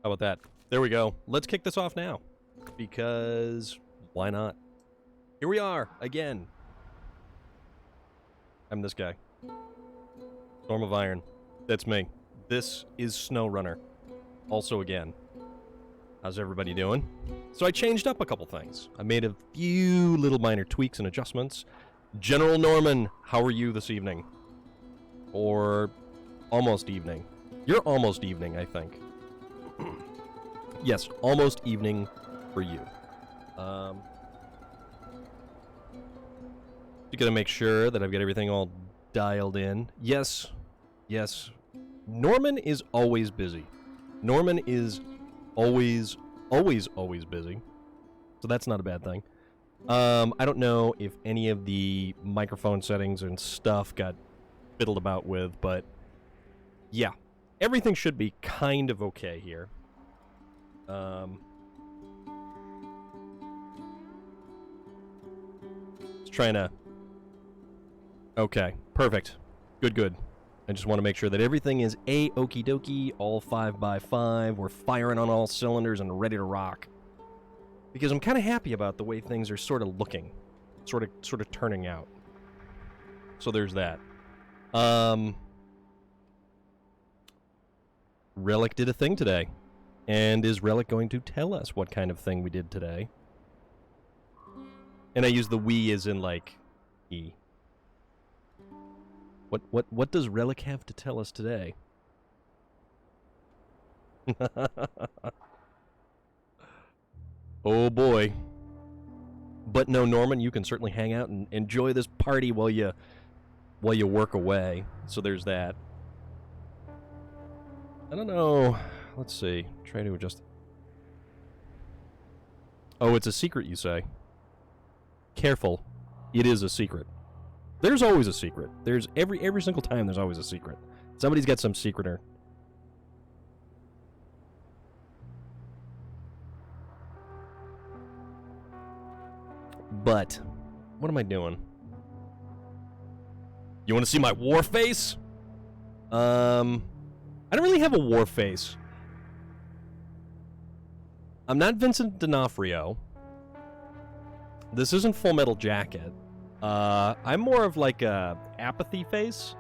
How about that? There we go. Let's kick this off now. Because why not? Here we are, again. I'm this guy. Storm of Iron. That's me. This is SnowRunner. Also again. How's everybody doing? So I changed up a couple things. I made a few little minor tweaks and adjustments. General Norman, how are you this evening? Or almost evening. You're almost evening, I think. Yes, almost evening for you. You gotta make sure that I've got everything all dialed in. Yes, yes. Norman is always busy. Norman is always busy. So that's not a bad thing. I don't know if any of the microphone settings and stuff got fiddled about with, but yeah, everything should be kind of okay here. Just trying to... Okay, perfect. Good. I just want to make sure that everything is okie dokie, all 5x5. We're firing on all cylinders and ready to rock. Because I'm kind of happy about the way things are sort of looking, sort of turning out. So there's that. Relic did a thing today. And is Relic going to tell us what kind of thing we did today? And I use the we as in like he. What does Relic have to tell us today? Oh boy. But no, Norman, you can certainly hang out and enjoy this party while you work away. So there's that. I don't know. Let's see. Try to adjust. Oh, it's a secret, you say? Careful. It is a secret. There's always a secret. There's every single time there's always a secret. Somebody's got some secreter. But what am I doing? You want to see my war face? I don't really have a war face. I'm not Vincent D'Onofrio. This isn't Full Metal Jacket. I'm more of like a apathy face.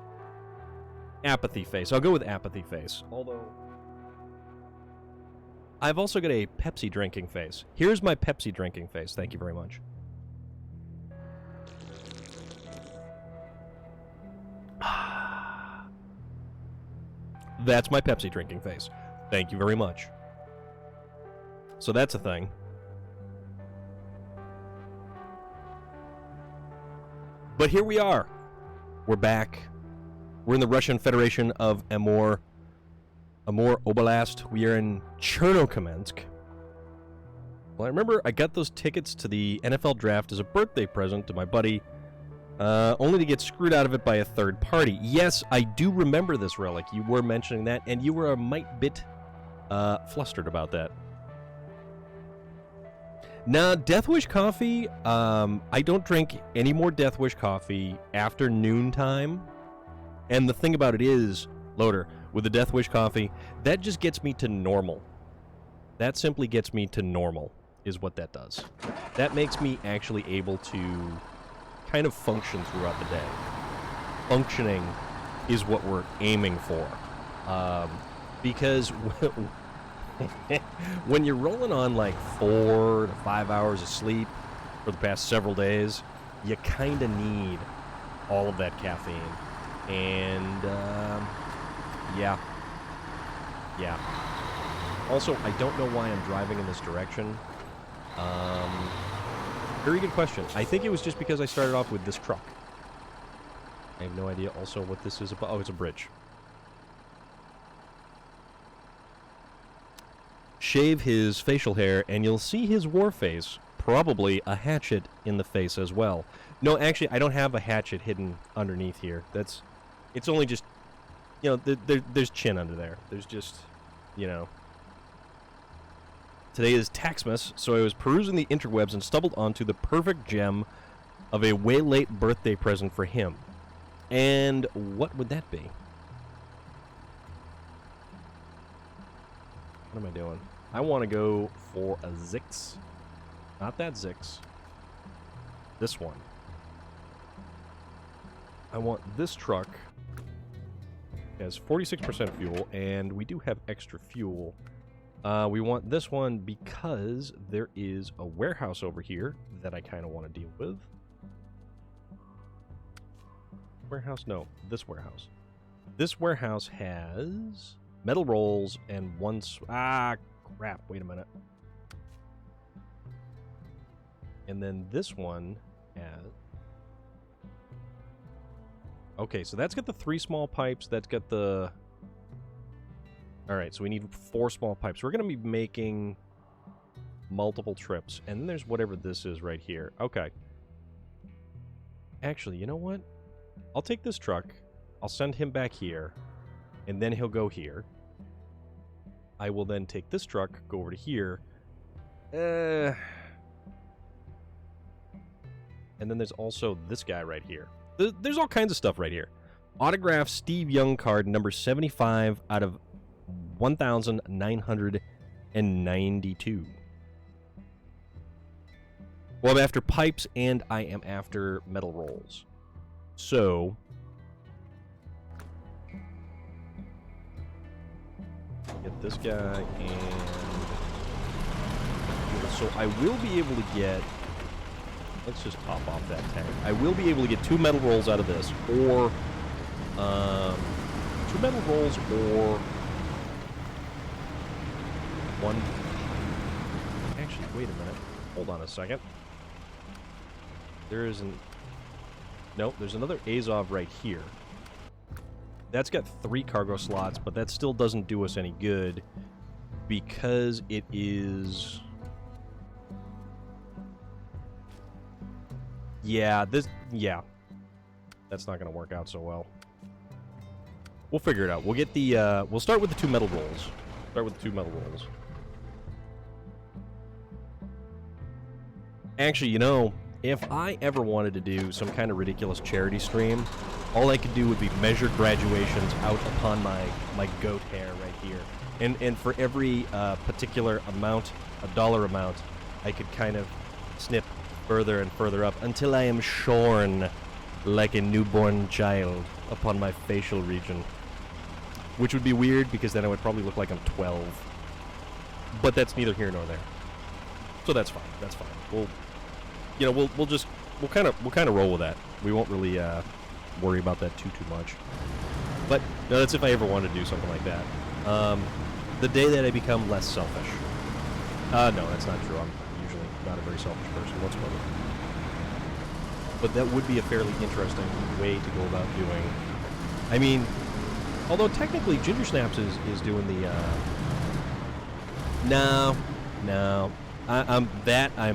Apathy face. I'll go with apathy face. Although I've also got a Pepsi drinking face. Here's my Pepsi drinking face. Thank you very much. That's my Pepsi drinking face. Thank you very much. So that's a thing. But here we are. We're back. We're in the Russian Federation of Amur Oblast. We are in Chernokamsk. Well, I remember I got those tickets to the NFL draft as a birthday present to my buddy, only to get screwed out of it by a third party. Yes, I do remember this, Relic. You were mentioning that, and you were a mite bit flustered about that. Now, Death Wish coffee, I don't drink any more Death Wish coffee after noontime. And the thing about it is, Loader, with the Death Wish coffee, that just gets me to normal. That simply gets me to normal, is what that does. That makes me actually able to kind of function throughout the day. Functioning is what we're aiming for. Because when you're rolling on like 4 to 5 hours of sleep for the past several days, you kind of need all of that caffeine. And, yeah. Also, I don't know why I'm driving in this direction. Very good question. I think it was just because I started off with this truck. I have no idea also what this is about. Oh, it's a bridge. Shave his facial hair, and you'll see his war face. Probably a hatchet in the face as well. No, actually, I don't have a hatchet hidden underneath here. It's only just, you know, there's chin under there. There's just, you know. Today is Taxmas, so I was perusing the interwebs and stumbled onto the perfect gem of a way late birthday present for him. And what would that be? What am I doing? I want to go for a Zix. Not that Zix. This one. I want this truck. It has 46% fuel, and we do have extra fuel. We want this one because there is a warehouse over here that I kind of want to deal with. Warehouse? No, this warehouse. This warehouse has metal rolls and one... crap. Wait a minute. And then this one has... Okay, so that's got the 3 small pipes. That's got the... Alright, so we need 4 small pipes. We're going to be making multiple trips. And then there's whatever this is right here. Okay. Actually, you know what? I'll take this truck. I'll send him back here. And then he'll go here. I will then take this truck, go over to here. And then there's also this guy right here. There's all kinds of stuff right here. Autograph Steve Young card number 75 out of 1,992. Well, I'm after pipes and I am after metal rolls. So... get this guy and... So I will be able to get... Let's just top off that tank. I will be able to get 2 metal rolls out of this, or 2 metal rolls, or 1. Actually, wait a minute. Hold on a second. There isn't. Nope, there's another Azov right here. That's got 3 cargo slots, but that still doesn't do us any good because it is. Yeah, that's not going to work out so well. We'll figure it out. We'll get the, we'll start with the 2 metal rolls. Actually, you know, if I ever wanted to do some kind of ridiculous charity stream, all I could do would be measure graduations out upon my goat hair right here. And for every particular amount, a dollar amount, I could kind of snip further and further up until I am shorn like a newborn child upon my facial region. Which would be weird because then I would probably look like I'm 12. But that's neither here nor there. So that's fine. That's fine. We'll kind of roll with that. We won't really worry about that too much. But no, that's if I ever wanted to do something like that. The day that I become less selfish. No, that's not true. I'm usually not a very selfish person whatsoever. But that would be a fairly interesting way to go about doing. I mean, although technically Ginger Snaps is doing the. No, that I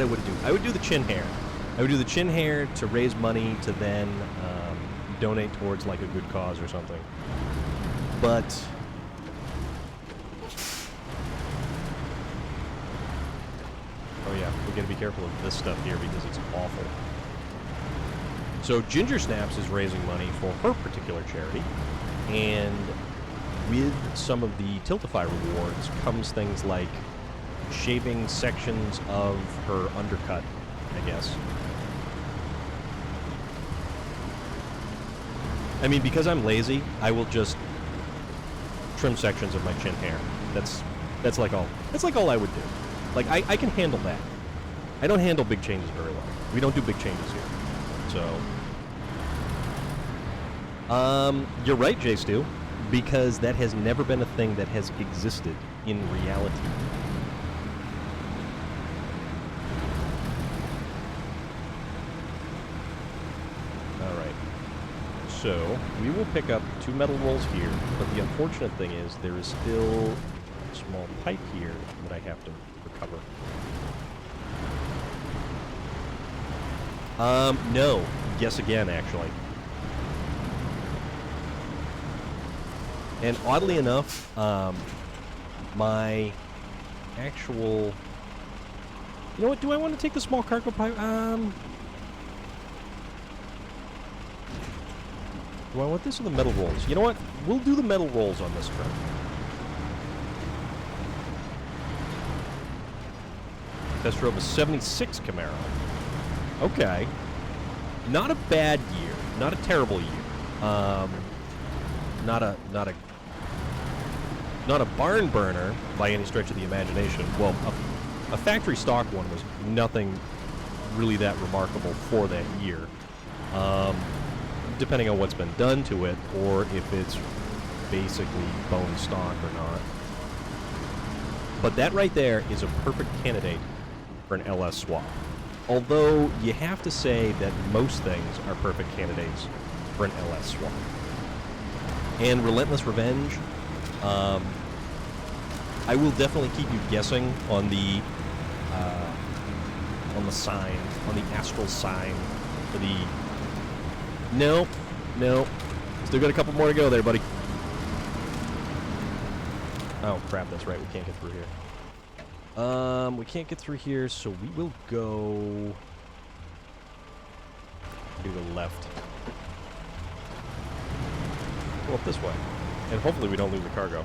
wouldn't do. I would do the chin hair. I would do the chin hair to raise money to then donate towards like a good cause or something. But. Oh yeah, we gotta be careful of this stuff here because it's awful. So Ginger Snaps is raising money for her particular charity, and with some of the Tiltify rewards comes things like shaving sections of her undercut, I guess. I mean, because I'm lazy, I will just trim sections of my chin hair. That's like all I would do. Like, I can handle that. I don't handle big changes very well. We don't do big changes here. So, you're right, J. Stu, because that has never been a thing that has existed in reality. Alright. So, we will pick up 2 metal rolls here, but the unfortunate thing is there is still a small pipe here that I have to recover. No. Guess again, actually. And oddly enough, my actual... You know what? Do I want to take the small cargo pipe? Do I want this or the metal rolls? You know what? We'll do the metal rolls on this turn. Test drove a 76 Camaro. Okay. Not a bad year. Not a terrible year. Not a barn burner by any stretch of the imagination. Well, a factory stock one was nothing really that remarkable for that year. Depending on what's been done to it, or if it's basically bone stock or not. But that right there is a perfect candidate for an LS swap. Although you have to say that most things are perfect candidates for an LS swap. And Relentless Revenge, I will definitely keep you guessing on the sign, on the astral sign for the... No. Still got a couple more to go there, buddy. Oh, crap, that's right. We can't get through here. We can't get through here, so we will go to the left. Go up this way. And hopefully we don't lose the cargo.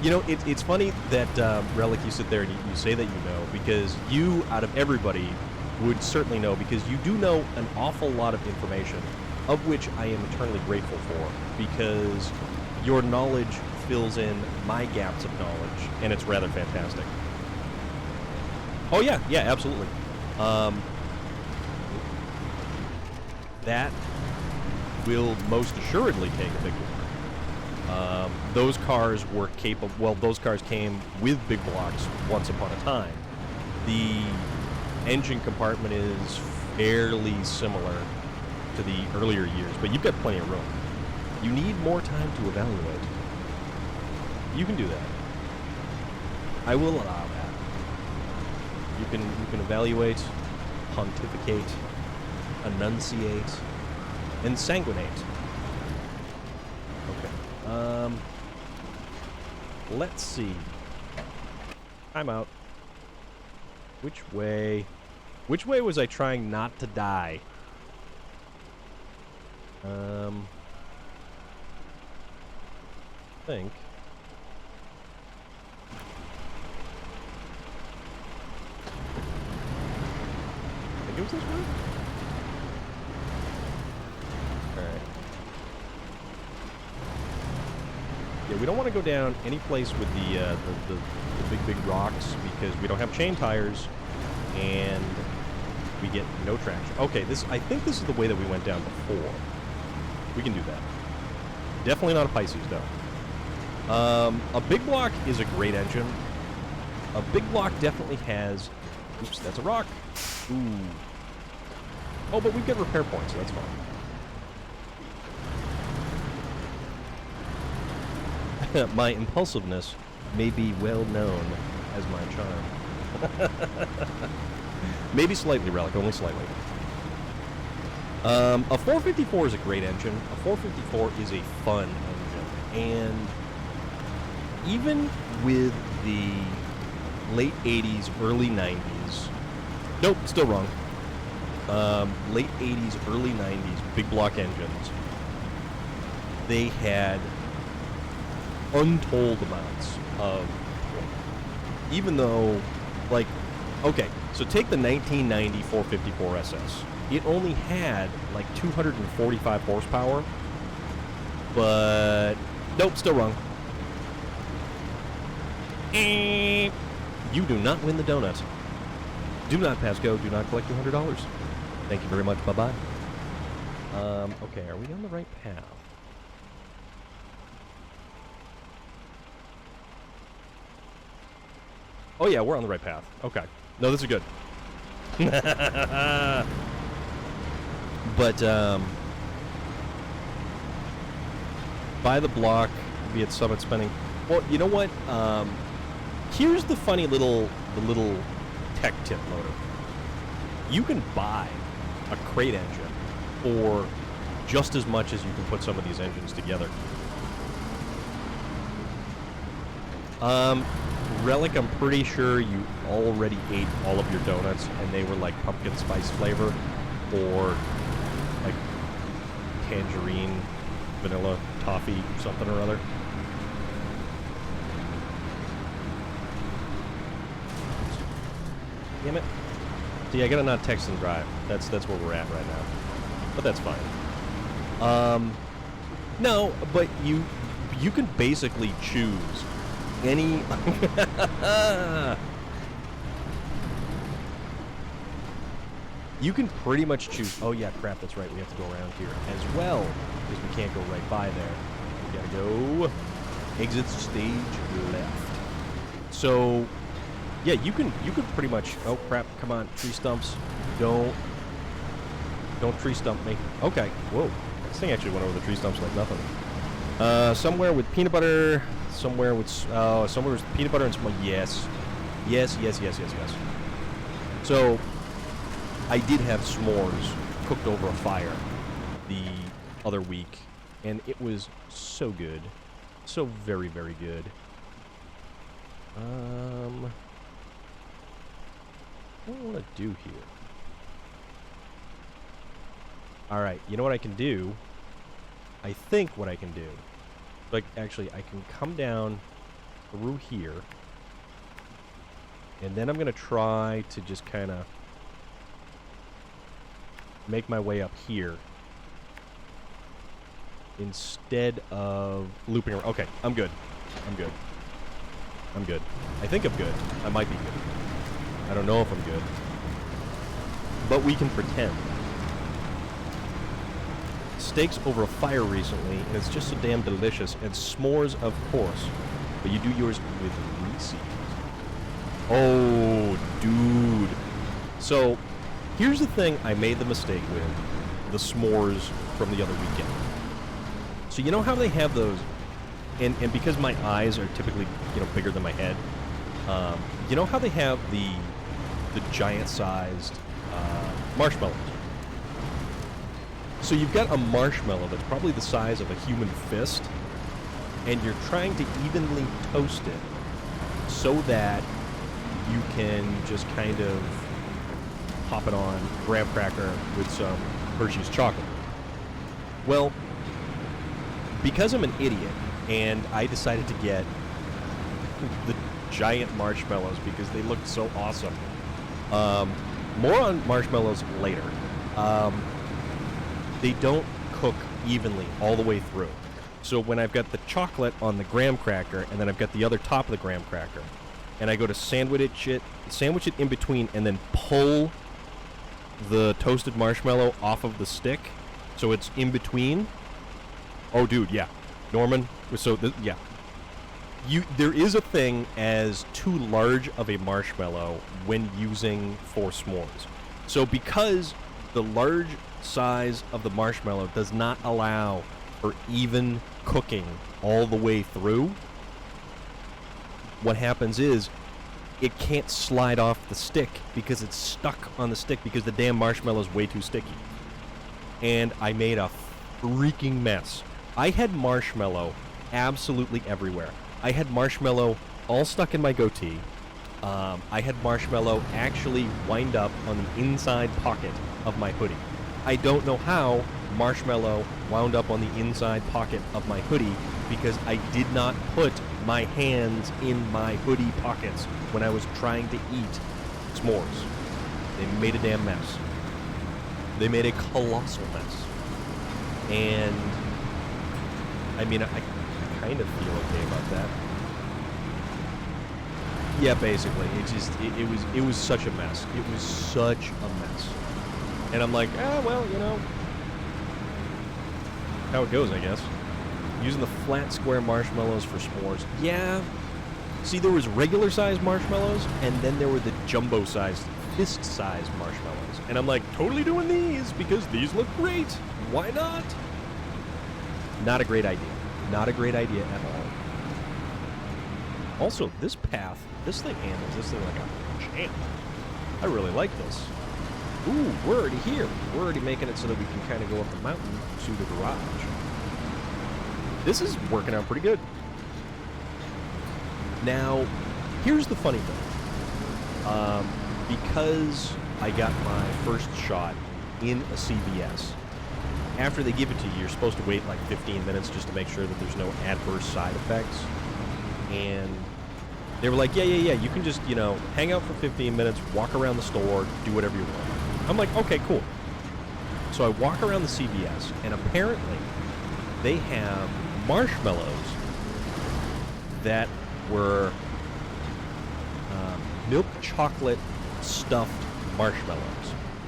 You know, it's funny that, Relic, you sit there and you say that you know, because you, out of everybody, would certainly know, because you do know an awful lot of information, of which I am eternally grateful for, because your knowledge fills in my gaps of knowledge, and it's rather fantastic. Oh, yeah, absolutely. That will most assuredly take a big one. Those cars were capable... Well, those cars came with big blocks once upon a time. The engine compartment is fairly similar to the earlier years, but you've got plenty of room. You need more time to evaluate. You can do that. I will allow that. You can evaluate, pontificate, enunciate, and sanguinate. Okay. Let's see. I'm out. Which way was I trying not to die? I think it was this way? Alright. Yeah, we don't want to go down any place with the big rocks, because we don't have chain tires, and we get no traction. Okay, I think this is the way that we went down before. We can do that. Definitely not a Pisces, though. A big block is a great engine. A big block definitely has... Oops, that's a rock. Ooh. Oh, but we've got repair points, so that's fine. My impulsiveness may be well known as my charm. Maybe slightly, Relic, only slightly. A 454 is a great engine. A 454 is a fun engine. And even with the late 80s, early 90s... Nope, still wrong. Late 80s, early 90s big block engines, they had untold amounts of... Even though, like... Okay, so take the 1990 454 SS. It only had like 245 horsepower, but nope, still wrong. You do not win the donut. Do not pass go. Do not collect $200. Thank you very much. Bye-bye. Okay, are we on the right path? Oh yeah, we're on the right path. Okay. No, this is good. But, buy the block, be it Summit Spending. Well, you know what? Here's the funny little tech tip, Loader. You can buy a crate engine for just as much as you can put some of these engines together. Relic, I'm pretty sure you already ate all of your donuts, and they were like pumpkin spice flavor, or like tangerine, vanilla, toffee, something or other. Damn it. See, I gotta not text and drive. That's where we're at right now. But that's fine. No, but you can basically choose any... You can pretty much choose... Oh, yeah, crap, that's right. We have to go around here as well, because we can't go right by there. We gotta go... Exit stage left. So, yeah, you can pretty much... Oh, crap, come on, tree stumps. Don't tree stump me. Okay, whoa. This thing actually went over the tree stumps like nothing. Somewhere with peanut butter, somewhere with peanut butter and some... Yes. Yes. So... I did have s'mores cooked over a fire the other week, and it was so good. So very, very good. What do I want to do here? Alright, you know what I can do? I think what I can do... Like, actually, I can come down through here, and then I'm going to try to just kind of... make my way up here instead of looping around. Okay, I'm good. I think I'm good. I might be good. I don't know if I'm good. But we can pretend. Steaks over a fire recently, and it's just so damn delicious. And s'mores, of course. But you do yours with Reese's. Oh, dude. So... here's the thing I made the mistake with the s'mores from the other weekend. So you know how they have those, and because my eyes are typically, bigger than my head, you know how they have the giant-sized marshmallows? So you've got a marshmallow that's probably the size of a human fist, and you're trying to evenly toast it so that you can just kind of pop it on graham cracker with some Hershey's chocolate. Well, because I'm an idiot, and I decided to get the giant marshmallows because they looked so awesome. More on marshmallows later. They don't cook evenly all the way through. So when I've got the chocolate on the graham cracker, and then I've got the other top of the graham cracker, and I go to sandwich it in between, and then pull the toasted marshmallow off of the stick, so it's in between. Oh, dude, yeah. Norman, so, yeah. There is a thing as too large of a marshmallow when using for s'mores. So because the large size of the marshmallow does not allow for even cooking all the way through, what happens is it can't slide off the stick because it's stuck on the stick because the damn marshmallow is way too sticky. And I made a freaking mess. I had marshmallow absolutely everywhere. I had marshmallow all stuck in my goatee. I had marshmallow actually wind up on the inside pocket of my hoodie. I don't know how marshmallow wound up on the inside pocket of my hoodie because I did not put my hands in my hoodie pockets when I was trying to eat s'mores. They made a damn mess. They made a colossal mess. And I mean, I kind of feel okay about that. Yeah, basically, it was such a mess. It was such a mess. And I'm like, well, how it goes, I guess. Using the flat square marshmallows for s'mores. Yeah. See, there was regular-sized marshmallows, and then there were the jumbo-sized, fist-sized marshmallows. And I'm like, totally doing these, because these look great. Why not? Not a great idea. Not a great idea at all. Also, this path, this thing handles this thing like a champ. I really like this. Ooh, we're already here. We're already making it so that we can kind of go up the mountain to the garage. This is working out pretty good. Now, here's the funny thing. Because I got my first shot in a CVS, after they give it to you, you're supposed to wait like 15 minutes just to make sure that there's no adverse side effects. And They were like, yeah, you can just, hang out for 15 minutes, walk around the store, do whatever you want. I'm like, okay, cool. So I walk around the CVS, and apparently they have marshmallows that were milk chocolate stuffed marshmallows.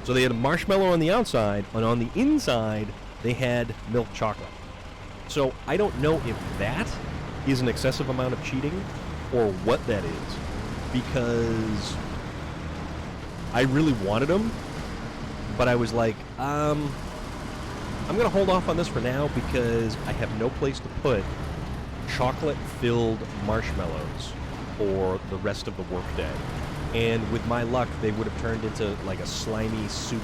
So they had a marshmallow on the outside, and on the inside, they had milk chocolate. So I don't know if that is an excessive amount of cheating or what that is, because I really wanted them, but I was like, I'm going to hold off on this for now because I have no place to put chocolate-filled marshmallows for the rest of the workday. And with my luck, they would have turned into like a slimy, soupy,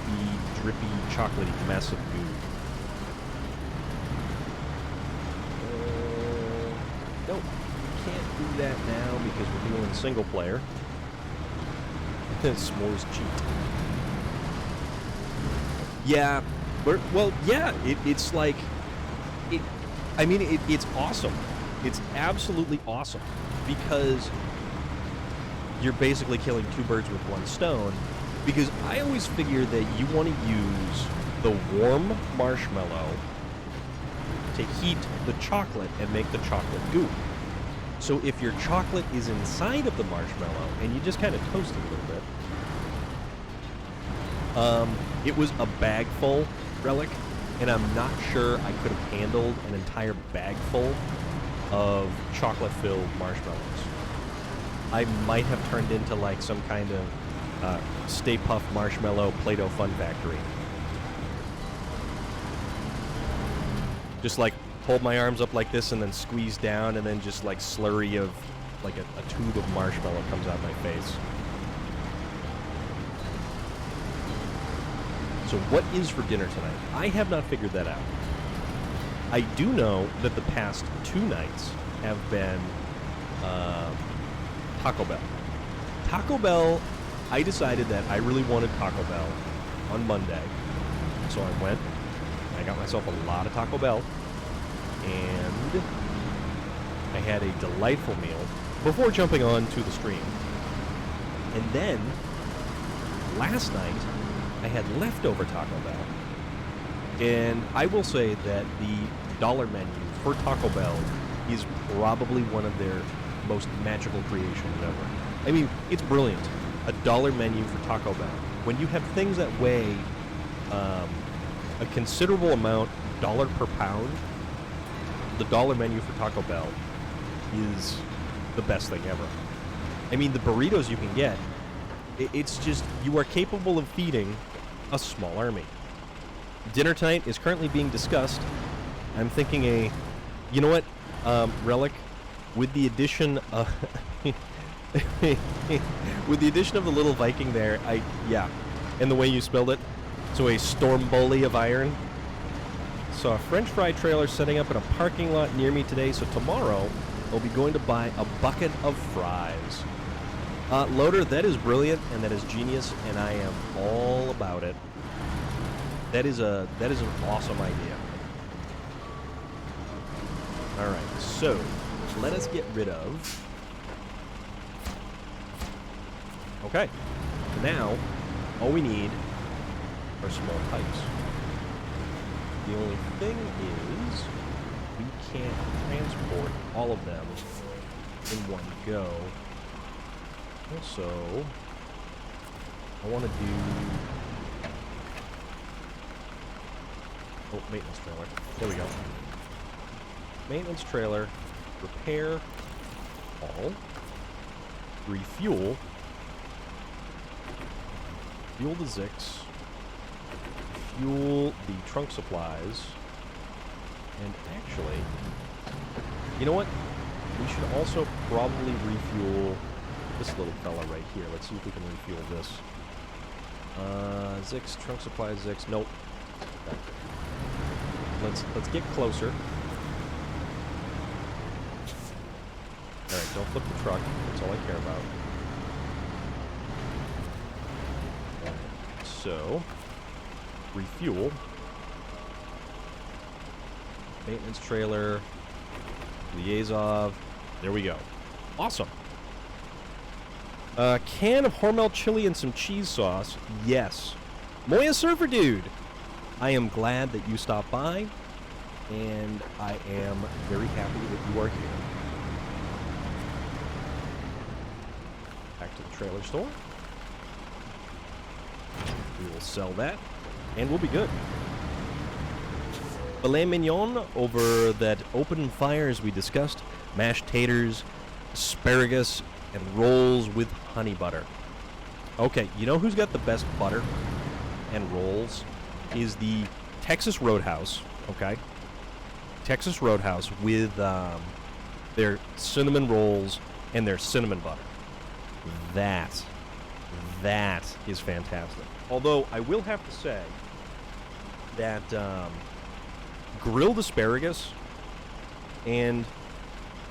drippy, chocolatey mess of goo. Nope, can't do that now because we're doing single player. S'mores cheat. Yeah, it's like, it's awesome. It's absolutely awesome because you're basically killing two birds with one stone, because I always figure that you want to use the warm marshmallow to heat the chocolate and make the chocolate goo. So if your chocolate is inside of the marshmallow and you just kind of toast it a little bit, it was a bag full, Relic, and I'm not sure I could have handled an entire bag full of chocolate-filled marshmallows. I might have turned into like some kind of Stay Puft Marshmallow Play-Doh Fun Factory. Just like hold my arms up like this and then squeeze down, and then just like slurry of like a tube of marshmallow comes out my face. So what is for dinner tonight? I have not figured that out. I do know that the past 2 nights have been Taco Bell. Taco Bell, I decided that I really wanted Taco Bell on Monday. So I went, I got myself a lot of Taco Bell, and I had a delightful meal before jumping on to the stream. And then, last night, I had leftover Taco Bell. And I will say that the dollar menu for Taco Bell is probably one of their most magical creations ever. I mean, it's brilliant. A dollar menu for Taco Bell. When you have things that weigh a considerable amount, dollar per pound, the dollar menu for Taco Bell is the best thing ever. I mean, the burritos you can get, it's just, you are capable of feeding a small army. Dinner tonight is currently being discussed. I'm thinking you know what, Relic, with the addition of with the addition of the little Viking there, and the way you spelled it, so a Stromboli of iron. Saw a French fry trailer setting up in a parking lot near me today, so tomorrow I'll be going to buy a bucket of fries. Loader, that is brilliant and that is genius, and I am all about it. That is an awesome idea. All right, so let us get rid of. Okay, now all we need are small pipes. The only thing is we can't transport all of them in one go. Also, I want to do... Oh, maintenance trailer. There we go. Maintenance trailer, repair all, refuel, fuel the Zix, fuel the trunk supplies, and actually, you know what? We should also probably refuel this little fella right here. Let's see if we can refuel this. Zix, trunk supplies, Zix. Nope. Let's get closer. Alright, don't flip the truck. That's all I care about. Right, so, refuel. Maintenance trailer. Liaison. There we go. Awesome. Can of Hormel chili and some cheese sauce. Yes. Moya Surfer Dude, I am glad that you stopped by, and I am very happy that you are here. Back to the trailer store. We will sell that, and we'll be good. Filet mignon over that open fire as we discussed. Mashed taters, asparagus, and rolls with honey butter. Okay, you know who's got the best butter and rolls? Is the Texas Roadhouse, okay? Texas Roadhouse with their cinnamon rolls and their cinnamon butter. That is fantastic. Although, I will have to say that grilled asparagus, and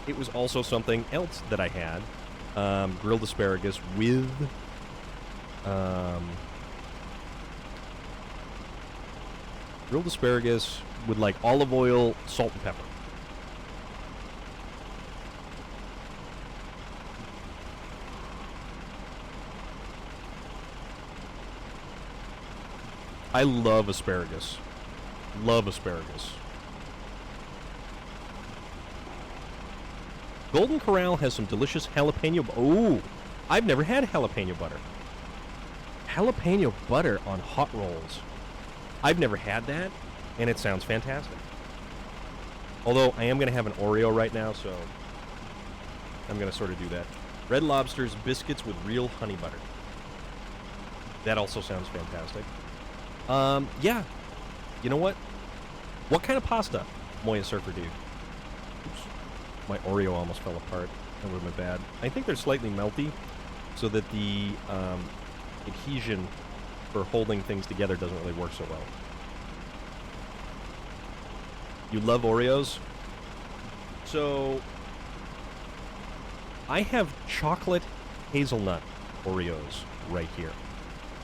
it was also something else that I had. Grilled asparagus with like olive oil, salt, and pepper. I love asparagus. Love asparagus. Golden Corral has some delicious jalapeno... Oh, I've never had jalapeno butter. Jalapeno butter on hot rolls. I've never had that, and it sounds fantastic. Although, I am going to have an Oreo right now, so I'm going to sort of do that. Red Lobster's biscuits with real honey butter. That also sounds fantastic. Yeah. You know what? What kind of pasta? Moya Surfer Dude. Oops. My Oreo almost fell apart. That would have been bad. I think they're slightly melty, so that the adhesion for holding things together doesn't really work so well. You love Oreos? So, I have chocolate hazelnut Oreos right here.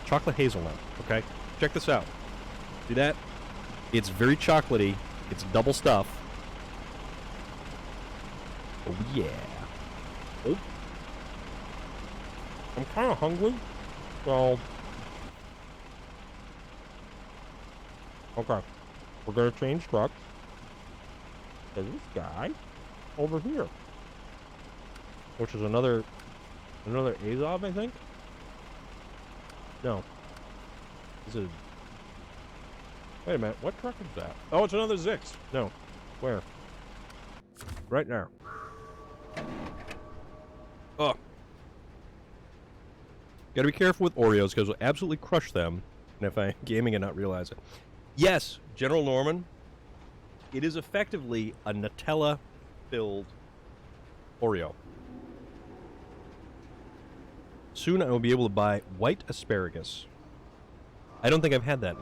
Chocolate hazelnut, okay? Check this out. See that? It's very chocolatey. It's double stuff. Oh, yeah. Oh. I'm kind of hungry, so... Okay. We're going to change trucks. There's this guy over here. Which is another Azov, I think? No. This is... Wait a minute, what truck is that? Oh, it's another Zix. No. Where? Right now. Oh. Gotta be careful with Oreos, because we'll absolutely crush them. And if I'm gaming and not realize it. Yes, General Norman. It is effectively a Nutella-filled Oreo. Soon I will be able to buy white asparagus. I don't think I've had that,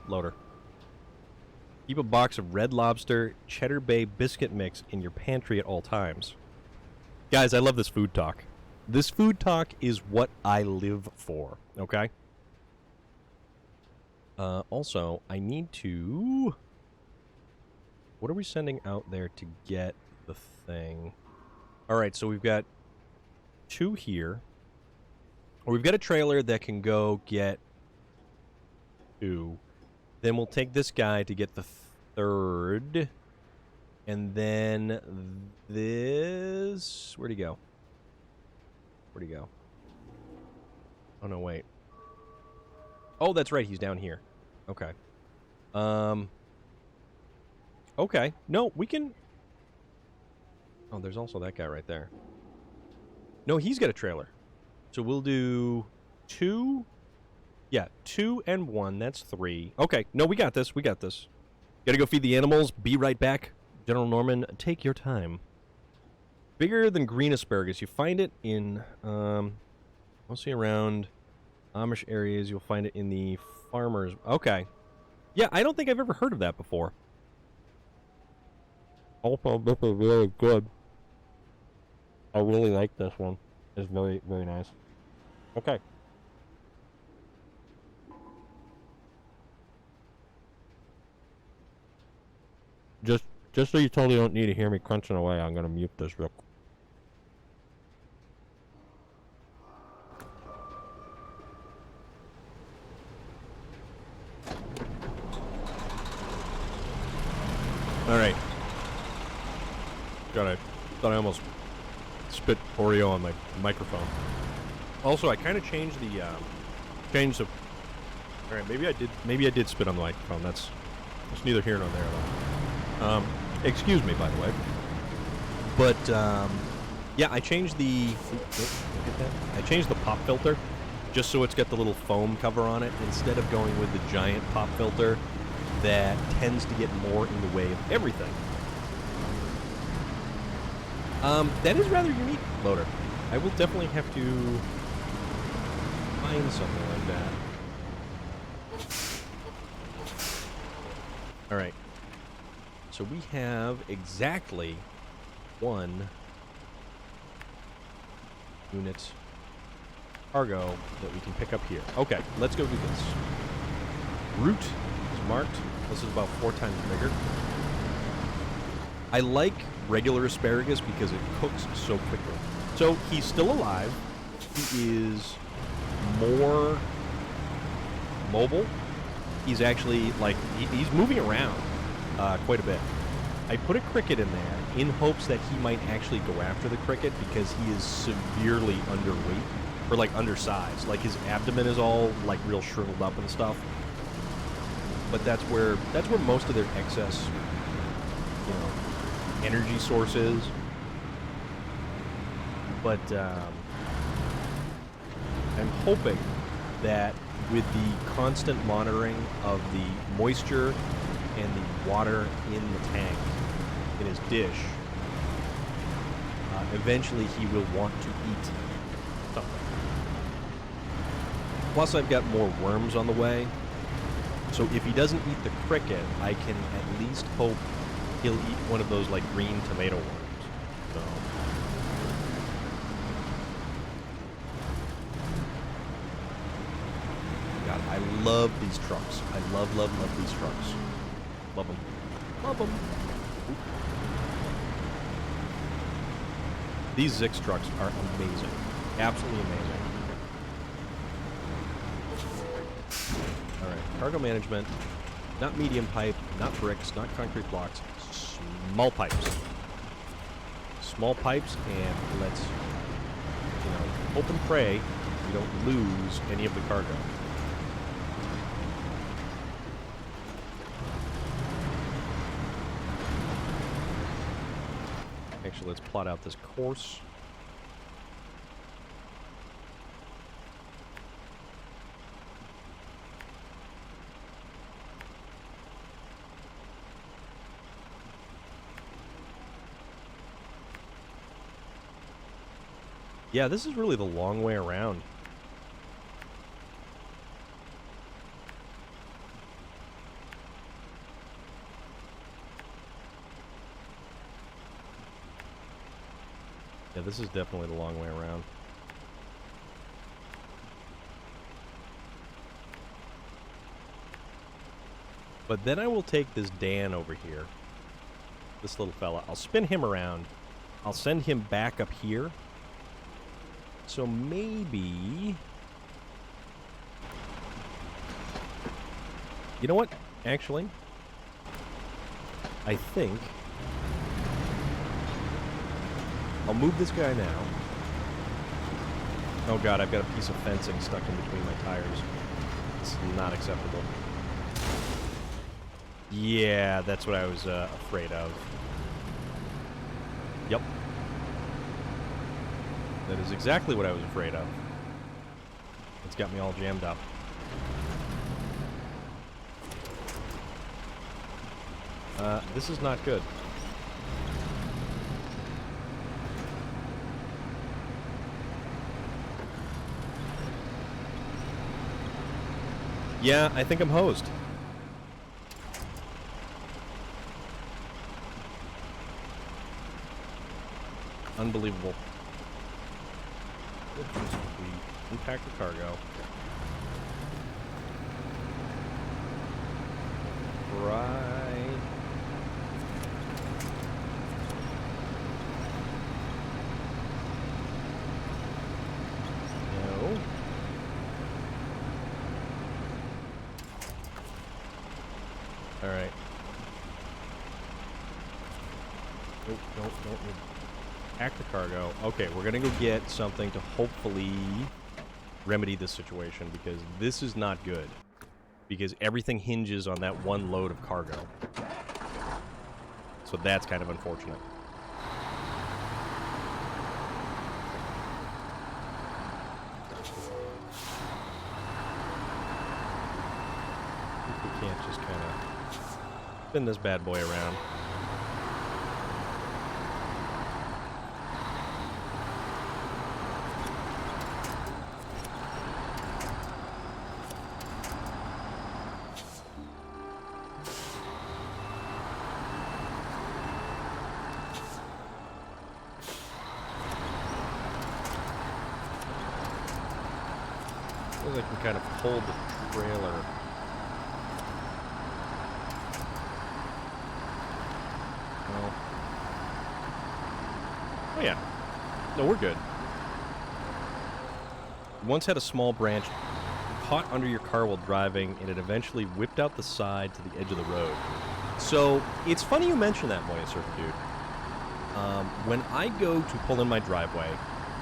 Loader. Keep a box of Red Lobster Cheddar Bay biscuit mix in your pantry at all times. Guys, I love this food talk. This food talk is what I live for, okay? Also, I need to... What are we sending out there to get the thing? Alright, so we've got 2 here. Or we've got a trailer that can go get 2. Then we'll take this guy to get the 3rd. And then this... Where'd he go? Where'd he go? Oh, no, wait. Oh, that's right. He's down here. Okay. Okay. No, we can... Oh, there's also that guy right there. No, he's got a trailer. So we'll do 2... Yeah, 2 and 1. That's 3. Okay. No, we got this. We got this. Gotta go feed the animals. Be right back. General Norman, take your time. Bigger than green asparagus. You find it in, mostly around Amish areas. You'll find it in the farmers. Okay. Yeah, I don't think I've ever heard of that before. Also, this is really good. I really like this one. It's very, very nice. Okay. Just so you totally don't need to hear me crunching away, I'm going to mute this real quick. All right. God, I thought I almost spit Oreo on my microphone. Also, I kind of changed the All right, maybe I did spit on the microphone. That's neither here nor there though. Excuse me, by the way. But yeah, I changed the look at that. I changed the pop filter just so it's got the little foam cover on it instead of going with the giant pop filter that tends to get more in the way of everything. That is rather unique, Loader. I will definitely have to find something like that. Alright. So we have exactly 1 unit cargo that we can pick up here. Okay, let's go do this. Route is marked. This is about 4 times bigger. I like regular asparagus because it cooks so quickly. So he's still alive. He is more mobile. He's actually, like, he's moving around quite a bit. I put a cricket in there in hopes that he might actually go after the cricket because he is severely underweight, or like undersized. Like his abdomen is all like real shriveled up and stuff. But that's where most of their excess, you know, energy source is. But I'm hoping that with the constant monitoring of the moisture and the water in the tank, in his dish, eventually he will want to eat something. Plus I've got more worms on the way, so if he doesn't eat the cricket, I can at least hope he'll eat one of those like green tomato worms. So God, I love these trucks. I love these trucks. Love them. Love them. These Zix trucks are amazing. Absolutely amazing. Alright, cargo management. Not medium pipe, not bricks, not concrete blocks. Small pipes. Small pipes, and let's, you know, hope and pray we don't lose any of the cargo. Actually, let's plot out this course. Yeah, this is really the long way around. Yeah, this is definitely the long way around. But then I will take this Dan over here. This little fella. I'll spin him around. I'll send him back up here. So maybe... You know what? Actually, I think... I'll move this guy now. Oh god, I've got a piece of fencing stuck in between my tires. It's not acceptable. Yeah, that's what I was afraid of. Yep. That is exactly what I was afraid of. It's got me all jammed up. This is not good. Yeah, I think I'm hosed. Unbelievable. We unpack the cargo. Right. No. All right. Nope, nope, nope, nope. Pack the cargo. Okay, we're gonna go get something to hopefully remedy this situation, because this is not good. Because everything hinges on that one load of cargo. So that's kind of unfortunate. We can't just kind of spin this bad boy around. I can kind of hold the trailer. Well. Oh yeah. No, we're good. Once had a small branch caught under your car while driving, and it eventually whipped out the side to the edge of the road. So, it's funny you mention that, Moya Surfer Dude. When I go to pull in my driveway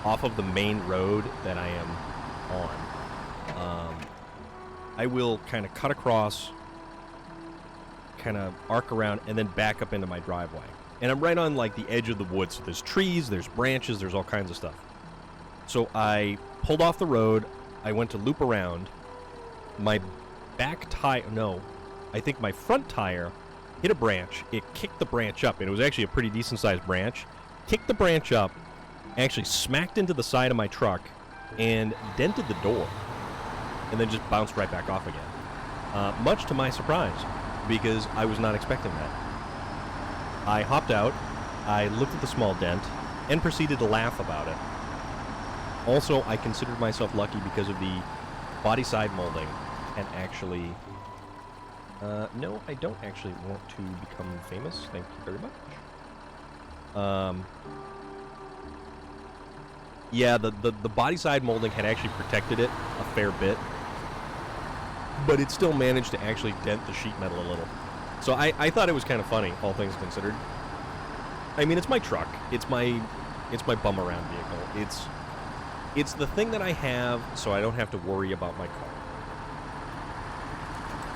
off of the main road that I am on, I will kind of cut across, kind of arc around, and then back up into my driveway. And I'm right on, like, the edge of the woods. So there's trees, there's branches, there's all kinds of stuff. So I pulled off the road, I went to loop around. My back tire, no, I think my front tire hit a branch. It kicked the branch up, and it was actually a pretty decent-sized branch. Kicked the branch up, actually smacked into the side of my truck, and dented the door. And then just bounced right back off again. Much to my surprise, because I was not expecting that. I hopped out, I looked at the small dent, and proceeded to laugh about it. Also, I considered myself lucky because of the body side molding, and actually... no, I don't actually want to become famous, thank you very much. Yeah, the body side molding had actually protected it a fair bit, but it still managed to actually dent the sheet metal a little. So I thought it was kind of funny, all things considered. I mean, it's my truck. It's my bum around vehicle. It's the thing that I have, so I don't have to worry about my car.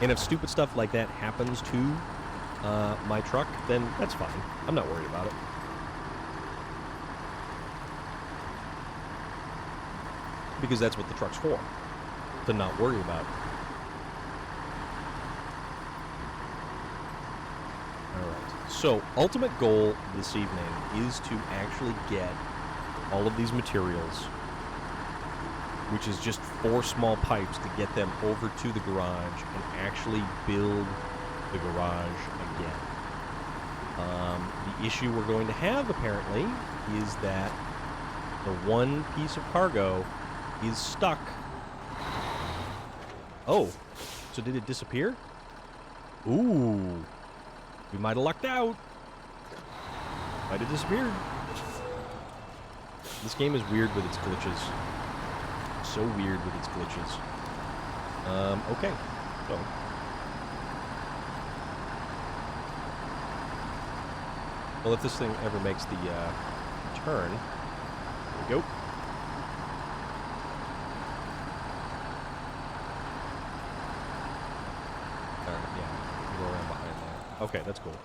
And if stupid stuff like that happens to my truck, then that's fine. I'm not worried about it. Because that's what the truck's for, to not worry about. Alright, so ultimate goal this evening is to actually get all of these materials, which is just 4 small pipes, to get them over to the garage and actually build the garage again. The issue we're going to have, apparently, is that the one piece of cargo is stuck. Oh, so did it disappear? Ooh, we might have lucked out. Might have disappeared. This game is weird with its glitches. So weird with its glitches. Okay, so. Well, if this thing ever makes the turn, there we go. Okay, that's cool.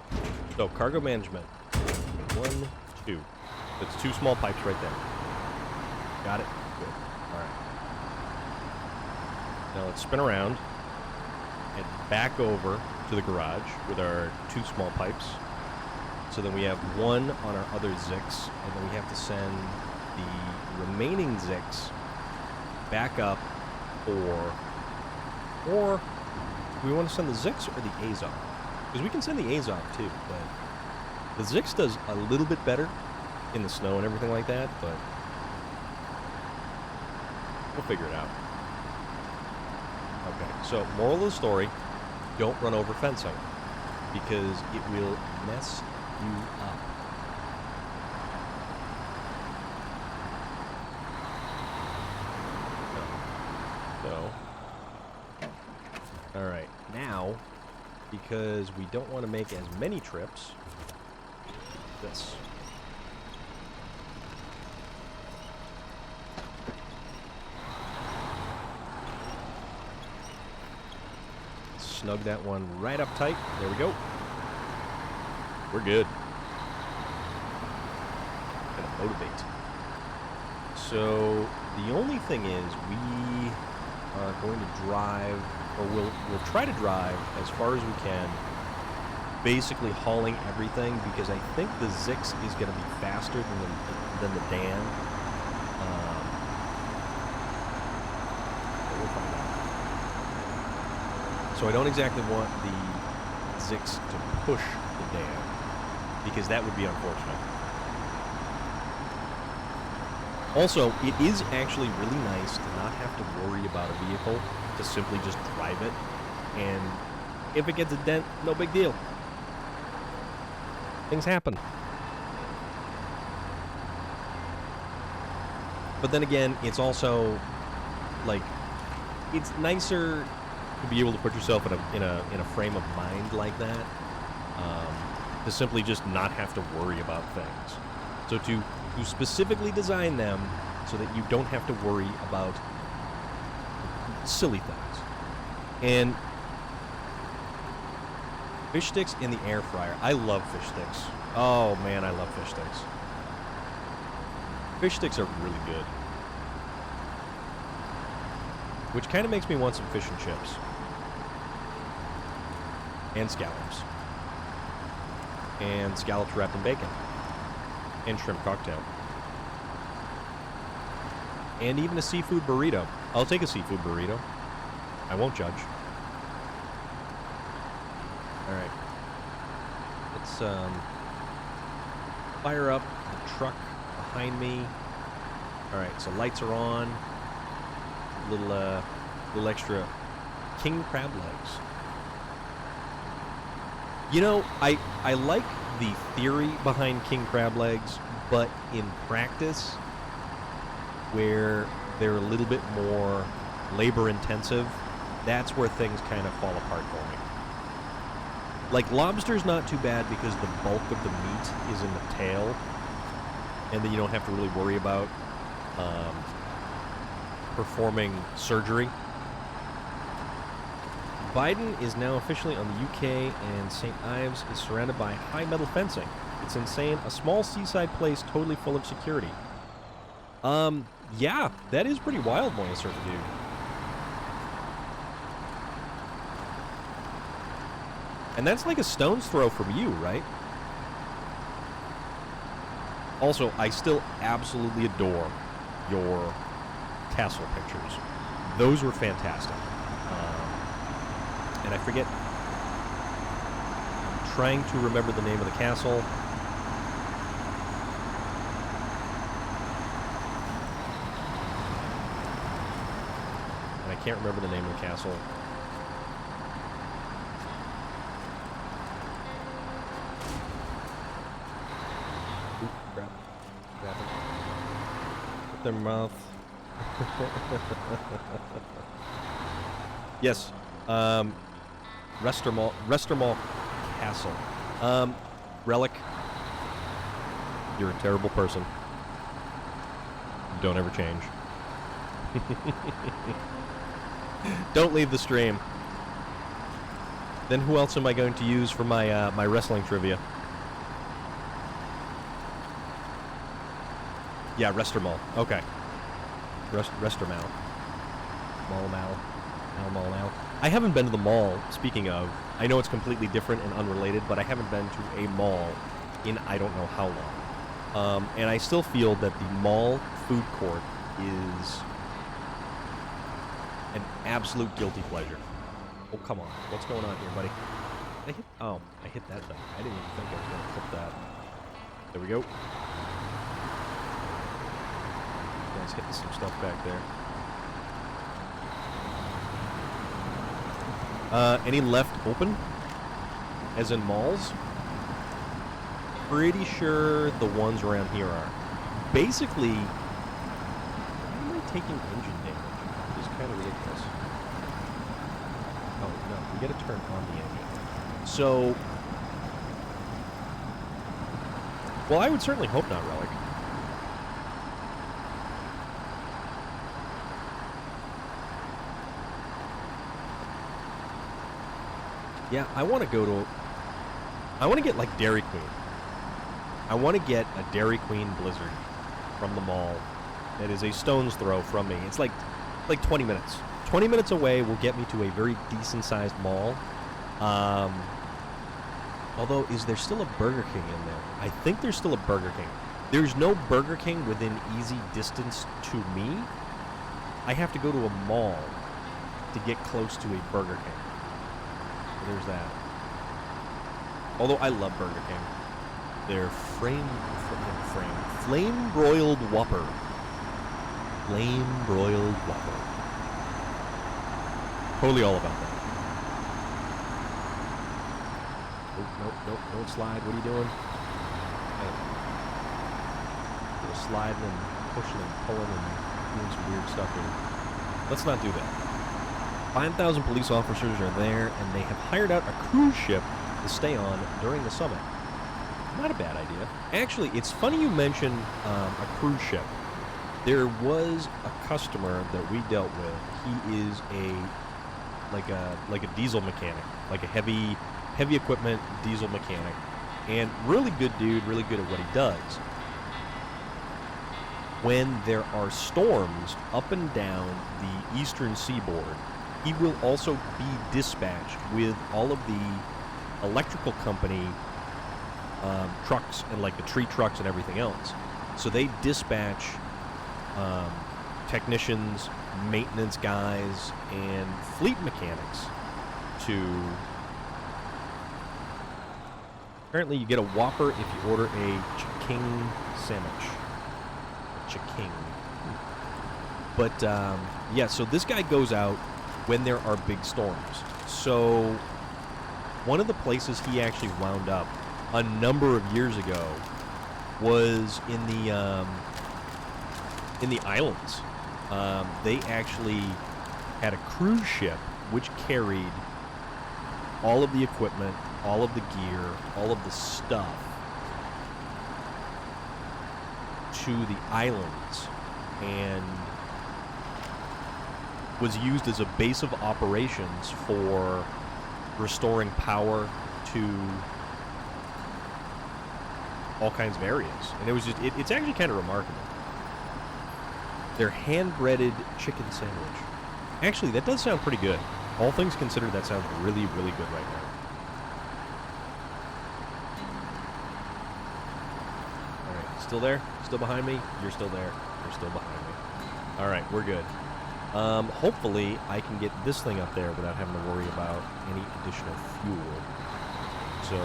So, cargo management. 1, 2. That's 2 small pipes right there. Got it? Good. Alright. Now let's spin around and back over to the garage with our 2 small pipes. So then we have 1 on our other Zix, and then we have to send the remaining Zix back up, or do we want to send the Zix or the Azov? Because we can send the Azov too, but the Zix does a little bit better in the snow and everything like that, but we'll figure it out. Okay, so moral of the story, don't run over fencing, because it will mess you up. So, alright, now, because we don't want to make as many trips, this. Snug that one right up tight. There we go. We're good. Gonna motivate. So the only thing is we are going to drive, or we'll try to drive as far as we can, basically hauling everything, because I think the Zix is going to be faster than the Dan. But we'll find out. So I don't exactly want the Zix to push the Dan, because that would be unfortunate. Also, it is actually really nice to not have to worry about a vehicle, to simply just drive it, and if it gets a dent, no big deal. Things happen. But then again, it's also, like, it's nicer to be able to put yourself in a frame of mind like that, to simply just not have to worry about things. So to specifically design them so that you don't have to worry about silly things. And fish sticks in the air fryer. I love fish sticks. Oh man, I love fish sticks. Fish sticks are really good. Which kind of makes me want some fish and chips. And scallops. And scallops wrapped in bacon. And shrimp cocktail. And even a seafood burrito. I'll take a seafood burrito. I won't judge. Alright. Let's fire up the truck behind me. Alright, so lights are on. Little extra king crab legs. You know, I like the theory behind king crab legs, but in practice, where they're a little bit more labor intensive, that's where things kind of fall apart for me. Like, lobster's not too bad because the bulk of the meat is in the tail, and then you don't have to really worry about performing surgery. Biden is now officially on the UK, and St. Ives is surrounded by high metal fencing. It's insane. A small seaside place totally full of security. Yeah, that is pretty wild, Moyser, dude. And that's like a stone's throw from you, right? Also, I still absolutely adore your castle pictures. Those were fantastic. And I forget, I'm trying to remember the name of the castle. And I can't remember the name of the castle. Oop, grab it. Put their mouth. Yes. Restermall Castle. Relic, you're a terrible person. Don't ever change. Don't leave the stream. Then who else am I going to use for my my wrestling trivia? Yeah, Restermall. Okay. Restermall. Mal. I haven't been to the mall, speaking of. I know it's completely different and unrelated, but I haven't been to a mall in I don't know how long. And I still feel that the mall food court is an absolute guilty pleasure. Oh, come on. What's going on here, buddy? I hit that thing. I didn't even think I was going to clip that. There we go. Guys hitting some stuff back there. Any left open? As in malls? Pretty sure the ones around here are. Basically, why am I taking engine damage? Which is kind of ridiculous. Oh, no. We gotta turn on the engine. So, Well, I would certainly hope not, Relic. Yeah, I want to go to... I want to get, like, Dairy Queen. I want to get a Dairy Queen Blizzard from the mall that is a stone's throw from me. It's like 20 minutes. 20 minutes away will get me to a very decent-sized mall. Although, is there still a Burger King in there? I think there's still a Burger King. There's no Burger King within easy distance to me. I have to go to a mall to get close to a Burger King. So there's that. Although I love Burger King. Their flame-broiled Whopper. Flame-broiled Whopper. Totally all about that. Nope, don't slide. What are you doing? You're sliding and pushing and pulling and doing some weird stuff here. Let's not do that. 5,000 police officers are there, and they have hired out a cruise ship to stay on during the summit. Not a bad idea. Actually, it's funny you mention a cruise ship. There was a customer that we dealt with. He is like a diesel mechanic, like a heavy equipment diesel mechanic, and really good dude, really good at what he does. When there are storms up and down the eastern seaboard, he will also be dispatched with all of the electrical company trucks and like the tree trucks and everything else. So they dispatch technicians, maintenance guys, and fleet mechanics to... Apparently you get a Whopper if you order a Chiking sandwich. A Chiking. But, yeah, so this guy goes out when there are big storms. So, one of the places he actually wound up a number of years ago was in the islands. They actually had a cruise ship which carried all of the equipment, all of the gear, all of the stuff to the islands, and was used as a base of operations for restoring power to all kinds of areas. And it was just, it's actually kind of remarkable. Their hand-breaded chicken sandwich. Actually, that does sound pretty good. All things considered, that sounds really, really good right now. Alright, still there? Still behind me? You're still there. You're still behind me. Alright, we're good. Hopefully, I can get this thing up there without having to worry about any additional fuel. So,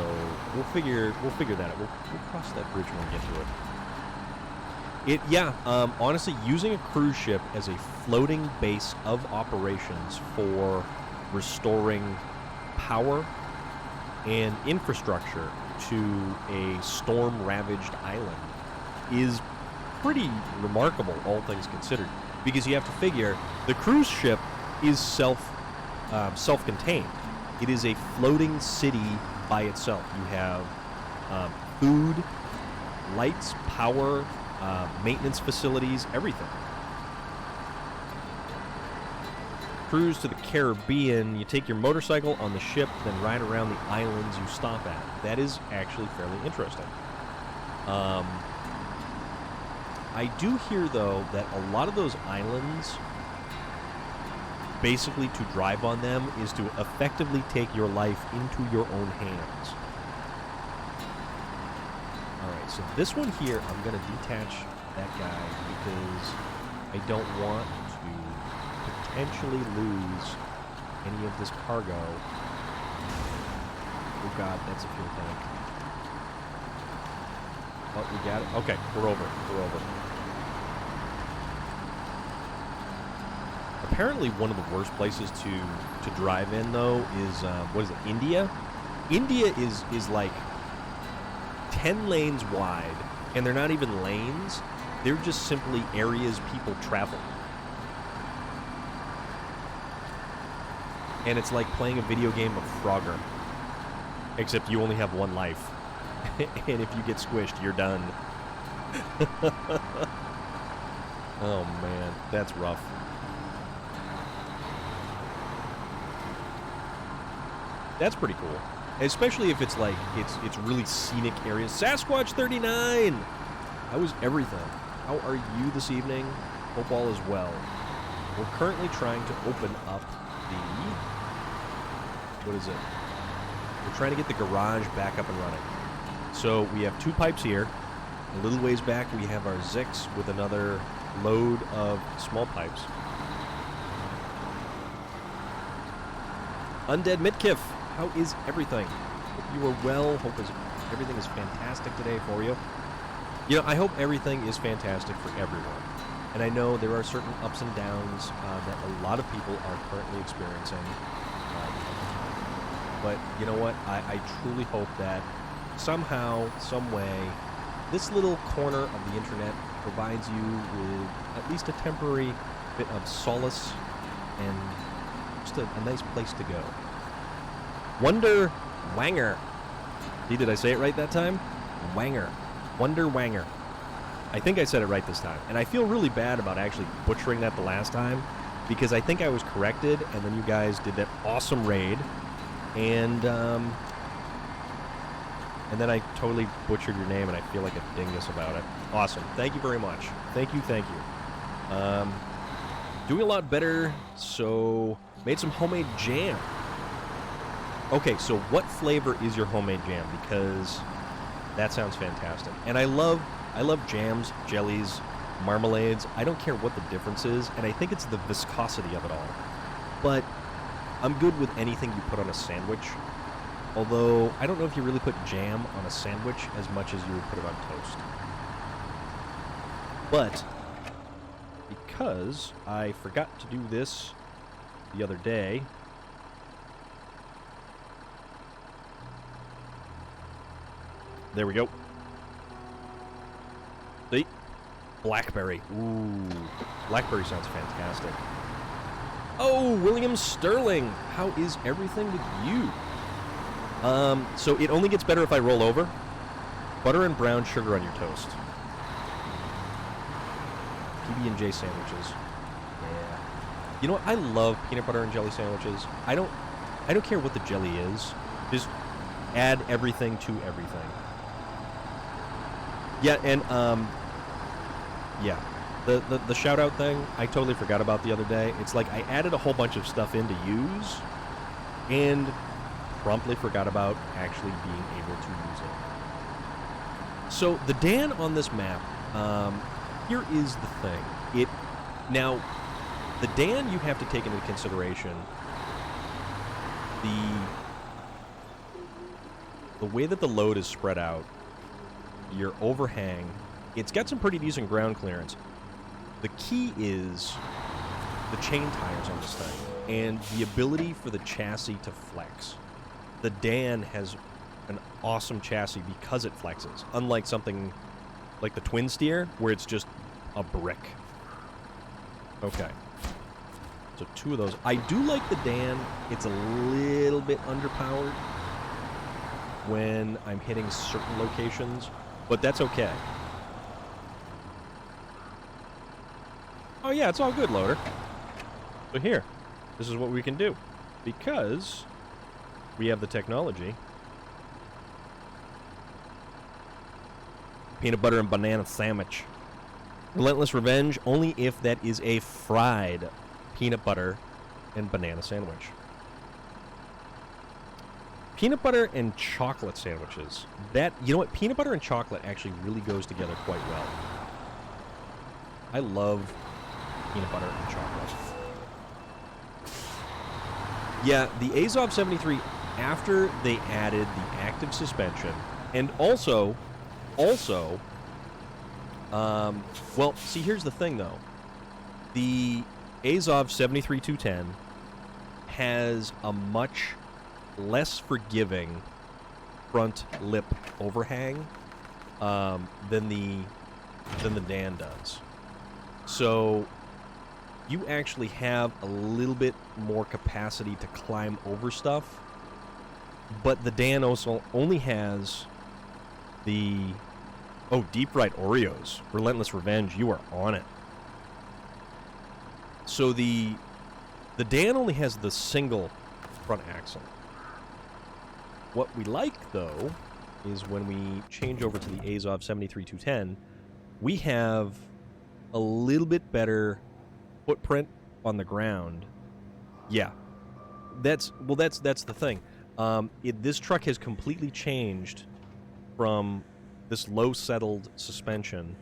we'll figure that out. We'll cross that bridge when we get to it. Honestly, using a cruise ship as a floating base of operations for restoring power and infrastructure to a storm-ravaged island is pretty remarkable, all things considered. Because you have to figure, the cruise ship is self-contained. It is a floating city by itself. You have food, lights, power, maintenance facilities, everything. Cruise to the Caribbean, you take your motorcycle on the ship, then ride around the islands you stop at. That is actually fairly interesting. I do hear, though, that a lot of those islands, basically to drive on them is to effectively take your life into your own hands. Alright, so this one here, I'm going to detach that guy because I don't want to potentially lose any of this cargo. Oh god, that's a fuel tank. Oh, we got it? Okay, we're over. We're over. Apparently one of the worst places to drive in, though, is, what is it, India? India is like 10 lanes wide, and they're not even lanes. They're just simply areas people travel. And it's like playing a video game of Frogger. Except you only have one life. and if you get squished, you're done. Oh man, that's rough. That's pretty cool, especially if it's like it's really scenic areas. Sasquatch 39. How is everything? How are you this evening? Hope all is well. We're currently trying to open up the, what is it? We're trying to get the garage back up and running. So we have 2 pipes here. A little ways back, we have our Zix with another load of small pipes. Undead Mitkiff, how is everything? Hope you are well. Hope everything is fantastic today for you. You know, I hope everything is fantastic for everyone. And I know there are certain ups and downs that a lot of people are currently experiencing. But you know what? I truly hope that somehow, some way, this little corner of the internet provides you with at least a temporary bit of solace and just a nice place to go. Wonder Wanger. Did I say it right that time? Wanger. Wonder Wanger. I think I said it right this time. And I feel really bad about actually butchering that the last time, because I think I was corrected, and then you guys did that awesome raid, and then I totally butchered your name, and I feel like a dingus about it. Awesome. Thank you very much. Thank you, thank you. Doing a lot better, so made some homemade jam. Okay, so what flavor is your homemade jam? Because that sounds fantastic. And I love jams, jellies, marmalades. I don't care what the difference is, and I think it's the viscosity of it all. But I'm good with anything you put on a sandwich. Although, I don't know if you really put jam on a sandwich as much as you would put it on toast. But, because I forgot to do this the other day, there we go. See? Blackberry. Ooh. Blackberry sounds fantastic. Oh, William Sterling. How is everything with you? So it only gets better if I roll over. Butter and brown sugar on your toast. PB&J sandwiches. Yeah. You know what? I love peanut butter and jelly sandwiches. I don't care what the jelly is. Just add everything to everything. Yeah, and yeah. The shout out thing, I totally forgot about the other day. It's like I added a whole bunch of stuff in to use and promptly forgot about actually being able to use it. So the Dan on this map, here is the thing. Now, the Dan you have to take into consideration the way that the load is spread out, your overhang, it's got some pretty decent ground clearance. The key is the chain tires on this thing and the ability for the chassis to flex. The Dan has an awesome chassis because it flexes, unlike something like the Twin Steer, where it's just a brick. Okay. So 2 of those. I do like the Dan. It's a little bit underpowered when I'm hitting certain locations, but that's okay. Oh yeah, it's all good, loader. So here, this is what we can do. Because we have the technology. Peanut butter and banana sandwich. Relentless Revenge, only if that is a fried peanut butter and banana sandwich. Peanut butter and chocolate sandwiches. You know what? Peanut butter and chocolate actually really goes together quite well. I love peanut butter and chocolate. Yeah, the Azov 73, after they added the active suspension, and also, well, see, here's the thing, though. The Azov 73-210 has a much less forgiving front lip overhang than the Dan does. So you actually have a little bit more capacity to climb over stuff, but the Dan also only has The deep fried Oreos, Relentless Revenge. You are on it. So the Dan only has the single front axle. What we like though is when we change over to the Azov 73210, we have a little bit better footprint on the ground. Yeah, that's the thing. This truck has completely changed from this low settled suspension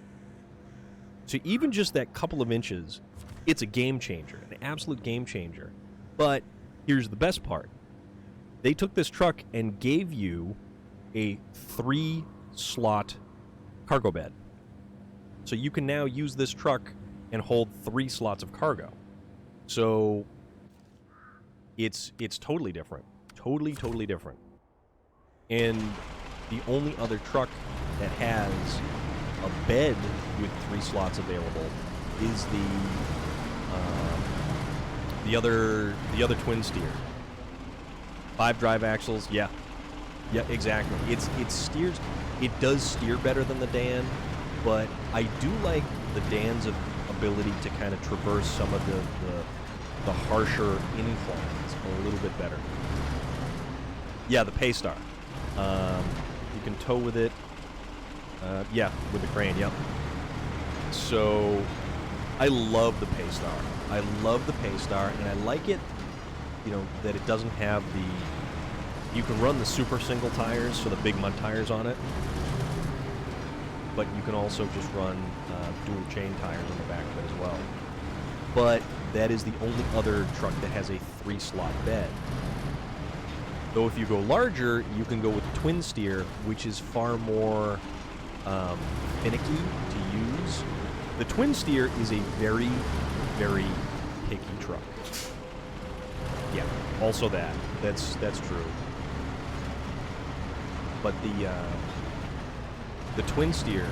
to even just that couple of inches. It's a game changer, an absolute game changer. But here's the best part. They took this truck and gave you a 3-slot cargo bed. So you can now use this truck and hold 3 slots of cargo. So it's totally different. Totally different. And the only other truck that has a bed with 3 slots available is the other twin steer. 5 drive axles, yeah, exactly. It steers. It does steer better than the Dan, but I do like the Dan's ability to kind of traverse some of the harsher inclines a little bit better. Yeah, the Paystar. You can tow with it. Yeah, with the crane. Yep. So I love the Paystar. I love the Paystar, and I like it. You know that it doesn't have the. You can run the super single tires, so the big mud tires on it, but you can also just run dual chain tires on the back of it as well. But that is the only other truck that has a 3-slot bed. Though if you go larger, you can go with the twin steer, which is far more finicky to use. The twin steer is a very, very picky truck. Yeah, also that's true. But the twin steer,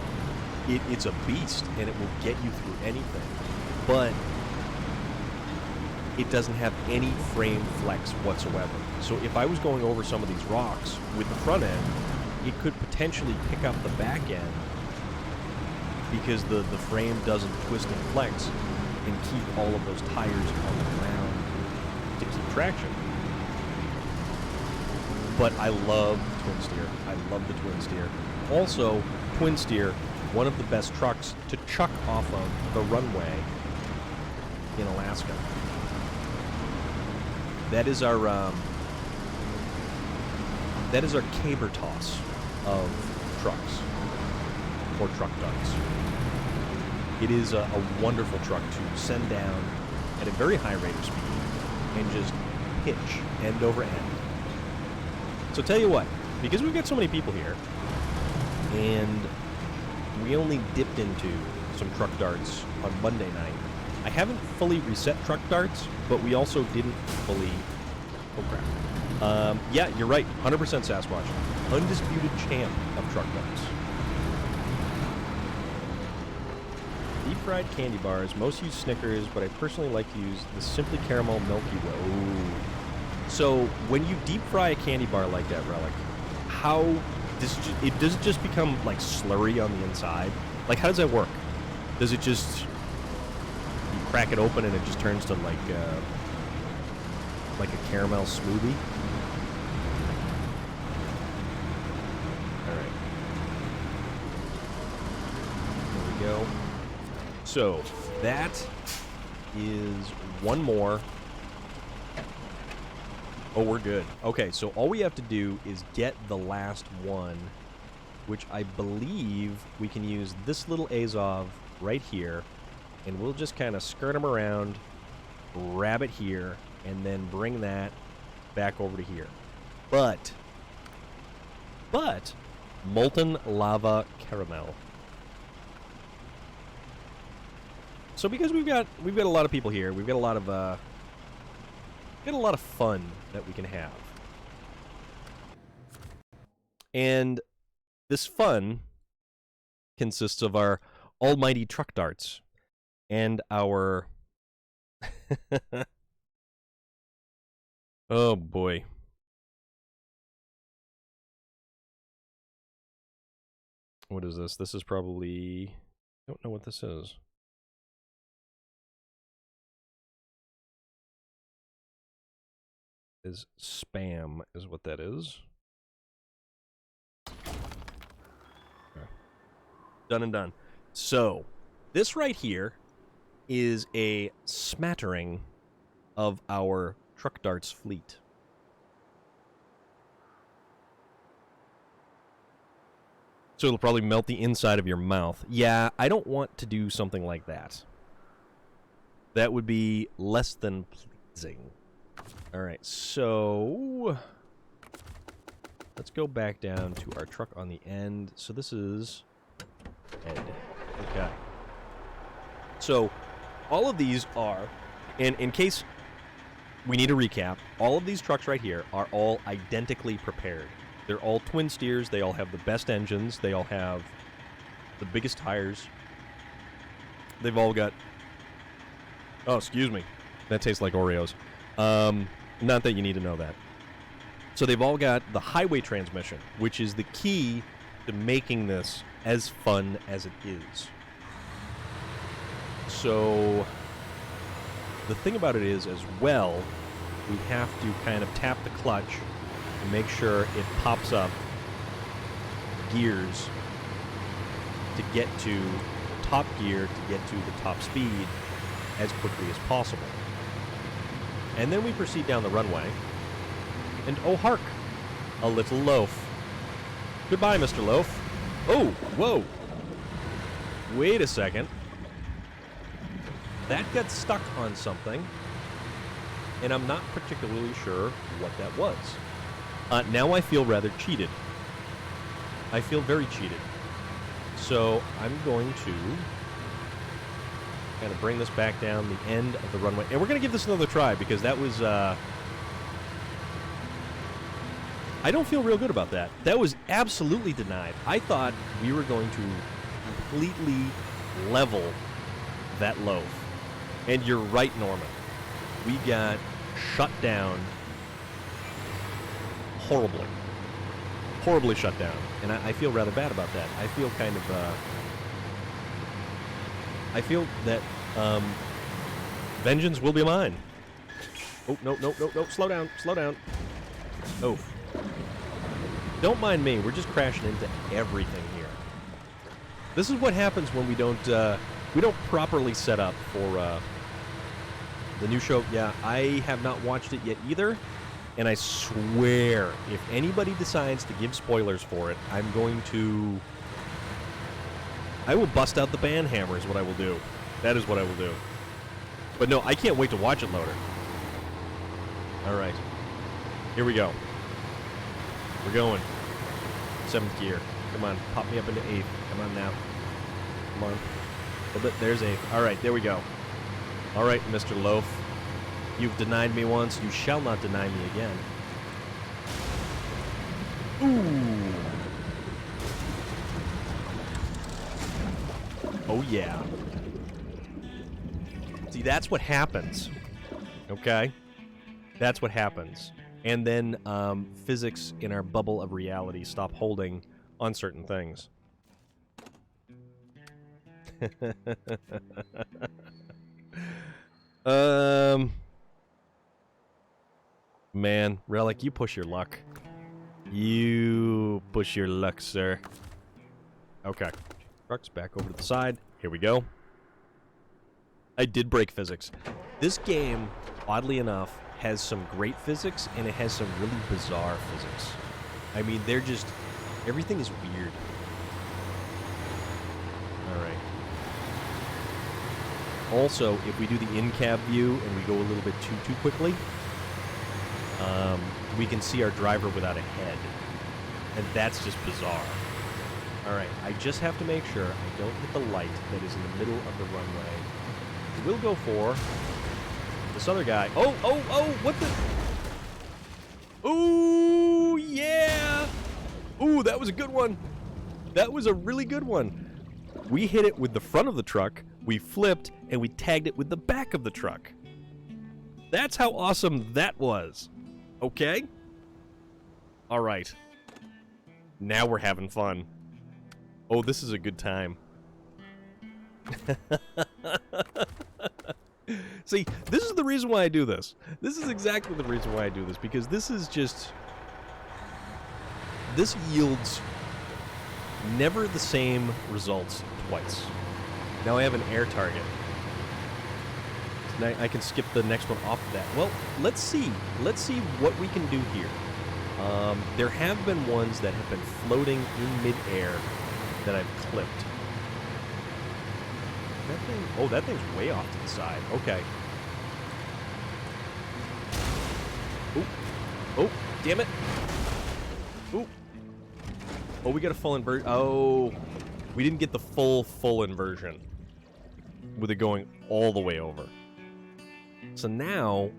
it's a beast, and it will get you through anything. But it doesn't have any frame flex whatsoever. So if I was going over some of these rocks with the front end, it could potentially pick up the back end because the frame doesn't twist and flex and keep all of those tires on the ground to keep traction. But I love the twin steer. I love the twin steer. Also, twin steer, one of the best trucks to chuck off of the runway in Alaska. That is our caber toss of trucks, or truck darts. It is a wonderful truck to send down at a very high rate of speed and just pitch end over end. So tell you what, because we've got so many people here, and we only dipped into some truck darts on Monday night, I haven't fully reset truck darts, but we also didn't fully... Oh, crap. Yeah, you're right. 100% Sasquatch. Undisputed champ of truck darts. Deep-fried candy bars. Most use Snickers, but I personally like to use the Simply Caramel Milky Way. Ooh. So, when you deep-fry a candy bar like that, Relic, how... does it just become, like, slurry on the inside? Like, how does that work? Does it just... You crack it open and it just turns to like a caramel smoothie. All right, there we go. So that is one more. Oh, we're good. Okay, so all we have to do is get the last one, which I believe we can use this little Azov right here. And we'll just kind of skirt them around, grab it here, and then bring that back over to here. But molten lava caramel. So because we've got a lot of people here, we've got a lot of fun that we can have. And this fun consists of our almighty truck darts. And our... Oh, boy. What is this? This is probably... I don't know what this is. Is spam is what that is. Okay. Done and done. So, this right here is a smattering of our truck darts fleet. So it'll probably melt the inside of your mouth. Yeah, I don't want to do something like that. That would be less than pleasing. Alright, so... let's go back down to our truck on the end. So this is... head. Okay. So, all of these are... and in case we need a recap, all of these trucks right here are all identically prepared. They're all twin steers. They all have the best engines. They all have the biggest tires. They've all got... oh, excuse me. That tastes like Oreos. Not that you need to know that. So they've all got the highway transmission, which is the key to making this as fun as it is. So the thing about it is, as well, we have to kind of tap the clutch and make sure it pops up gears to get to top gear, to get to the top speed as quickly as possible. And then we proceed down the runway, and oh hark, a little loaf. Goodbye, Mr. Loaf. Oh, whoa. Wait a second. That got stuck on something, and I'm not particularly sure what that was. Now I feel rather cheated. I feel very cheated. So I'm going to kind of bring this back down the end of the runway. And we're going to give this another try, because that was... I don't feel real good about that. That was absolutely denied. I thought we were going to completely level that loaf. And you're right, Norman. We got shut down horribly. Horribly shut down. And I feel rather bad about that. I feel kind of... I feel that vengeance will be mine. Oh, no, no, no, no. Slow down. Slow down. Oh. Don't mind me. We're just crashing into everything here. This is what happens when we don't properly set up for the new show. Yeah, I have not watched it yet either. And I swear, if anybody decides to give spoilers for it, I'm going to... I will bust out the band hammer is what I will do. That is what I will do. But no, I can't wait to watch it, Loader. Alright. Here we go. We're going. 7th gear. Come on, pop me up into 8th. Come on now. Come on. A little bit. There's 8th. Alright, there we go. Alright, Mr. Loaf. You've denied me once, you shall not deny me again. Ooh. Oh, yeah. See, that's what happens. Okay? That's what happens. And then physics in our bubble of reality stop holding on certain things. Man, Relic, you push your luck. You push your luck, sir. Okay. Truck's back over to the side. Here we go. I did break physics. This game, oddly enough, has some great physics, and it has some really bizarre physics. I mean, they're just... everything is weird. Alright. Also, if we do the in-cab view and we go a little bit too quickly, we can see our driver without a head. And that's just bizarre. Alright, I just have to make sure I don't hit the light that is in the middle of the runway. We'll go for this other guy. Oh, oh, oh, what the... Ooh, yeah! Ooh, that was a good one. That was a really good one. We hit it with the front of the truck, we flipped, and we tagged it with the back of the truck. That's how awesome that was. Okay? Alright. Now we're having fun. Oh, this is a good time. See, this is the reason why I do this. This is exactly the reason why I do this, because this is just... This yields never the same results twice. Now I have an air target. Now I can skip the next one off of that. Well, let's see. Let's see what we can do here. There have been ones that have been floating in midair that I've clipped. That thing, oh, that thing's way off to the side. Okay. Oh, oh, damn it. Oh. Oh, we got a full inversion. Oh, we didn't get the full inversion with it going all the way over. So now,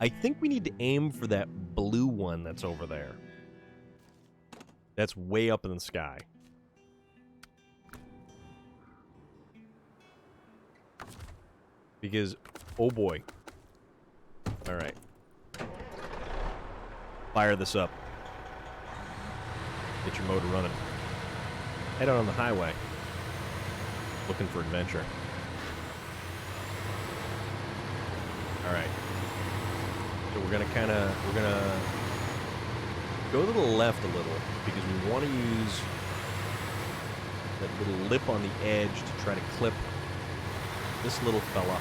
I think we need to aim for that blue one that's over there. That's way up in the sky. Because, oh boy. Alright. Fire this up. Get your motor running. Head out on the highway. Looking for adventure. Alright. So we're gonna go to the left a little, because we want to use that little lip on the edge to try to clip this little fella.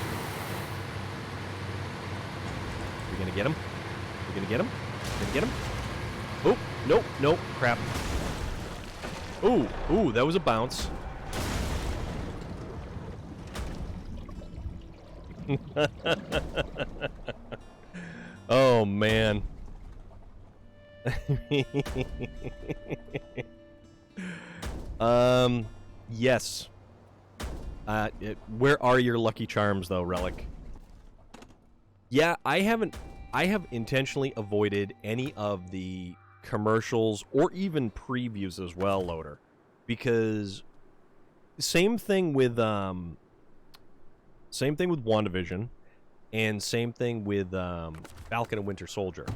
We gonna get him? We gonna get him? Gonna get him? Oh, nope, nope, crap. Ooh, ooh, that was a bounce. Oh, man. Yes. Where are your Lucky Charms, though, Relic? Yeah, I have intentionally avoided any of the commercials or even previews as well, Loader, because same thing with WandaVision, and same thing with Falcon and Winter Soldier.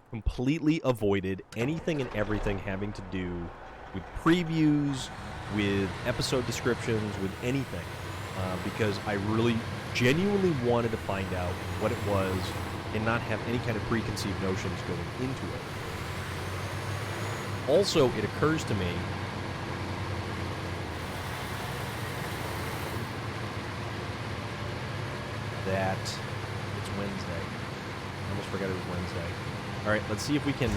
Completely avoided anything and everything having to do with previews, with episode descriptions, with anything, because I really genuinely wanted to find out what it was and not have any kind of preconceived notions going into it. Also, it occurs to me that it's Wednesday. I almost forgot it was Wednesday. Alright, let's see if we can...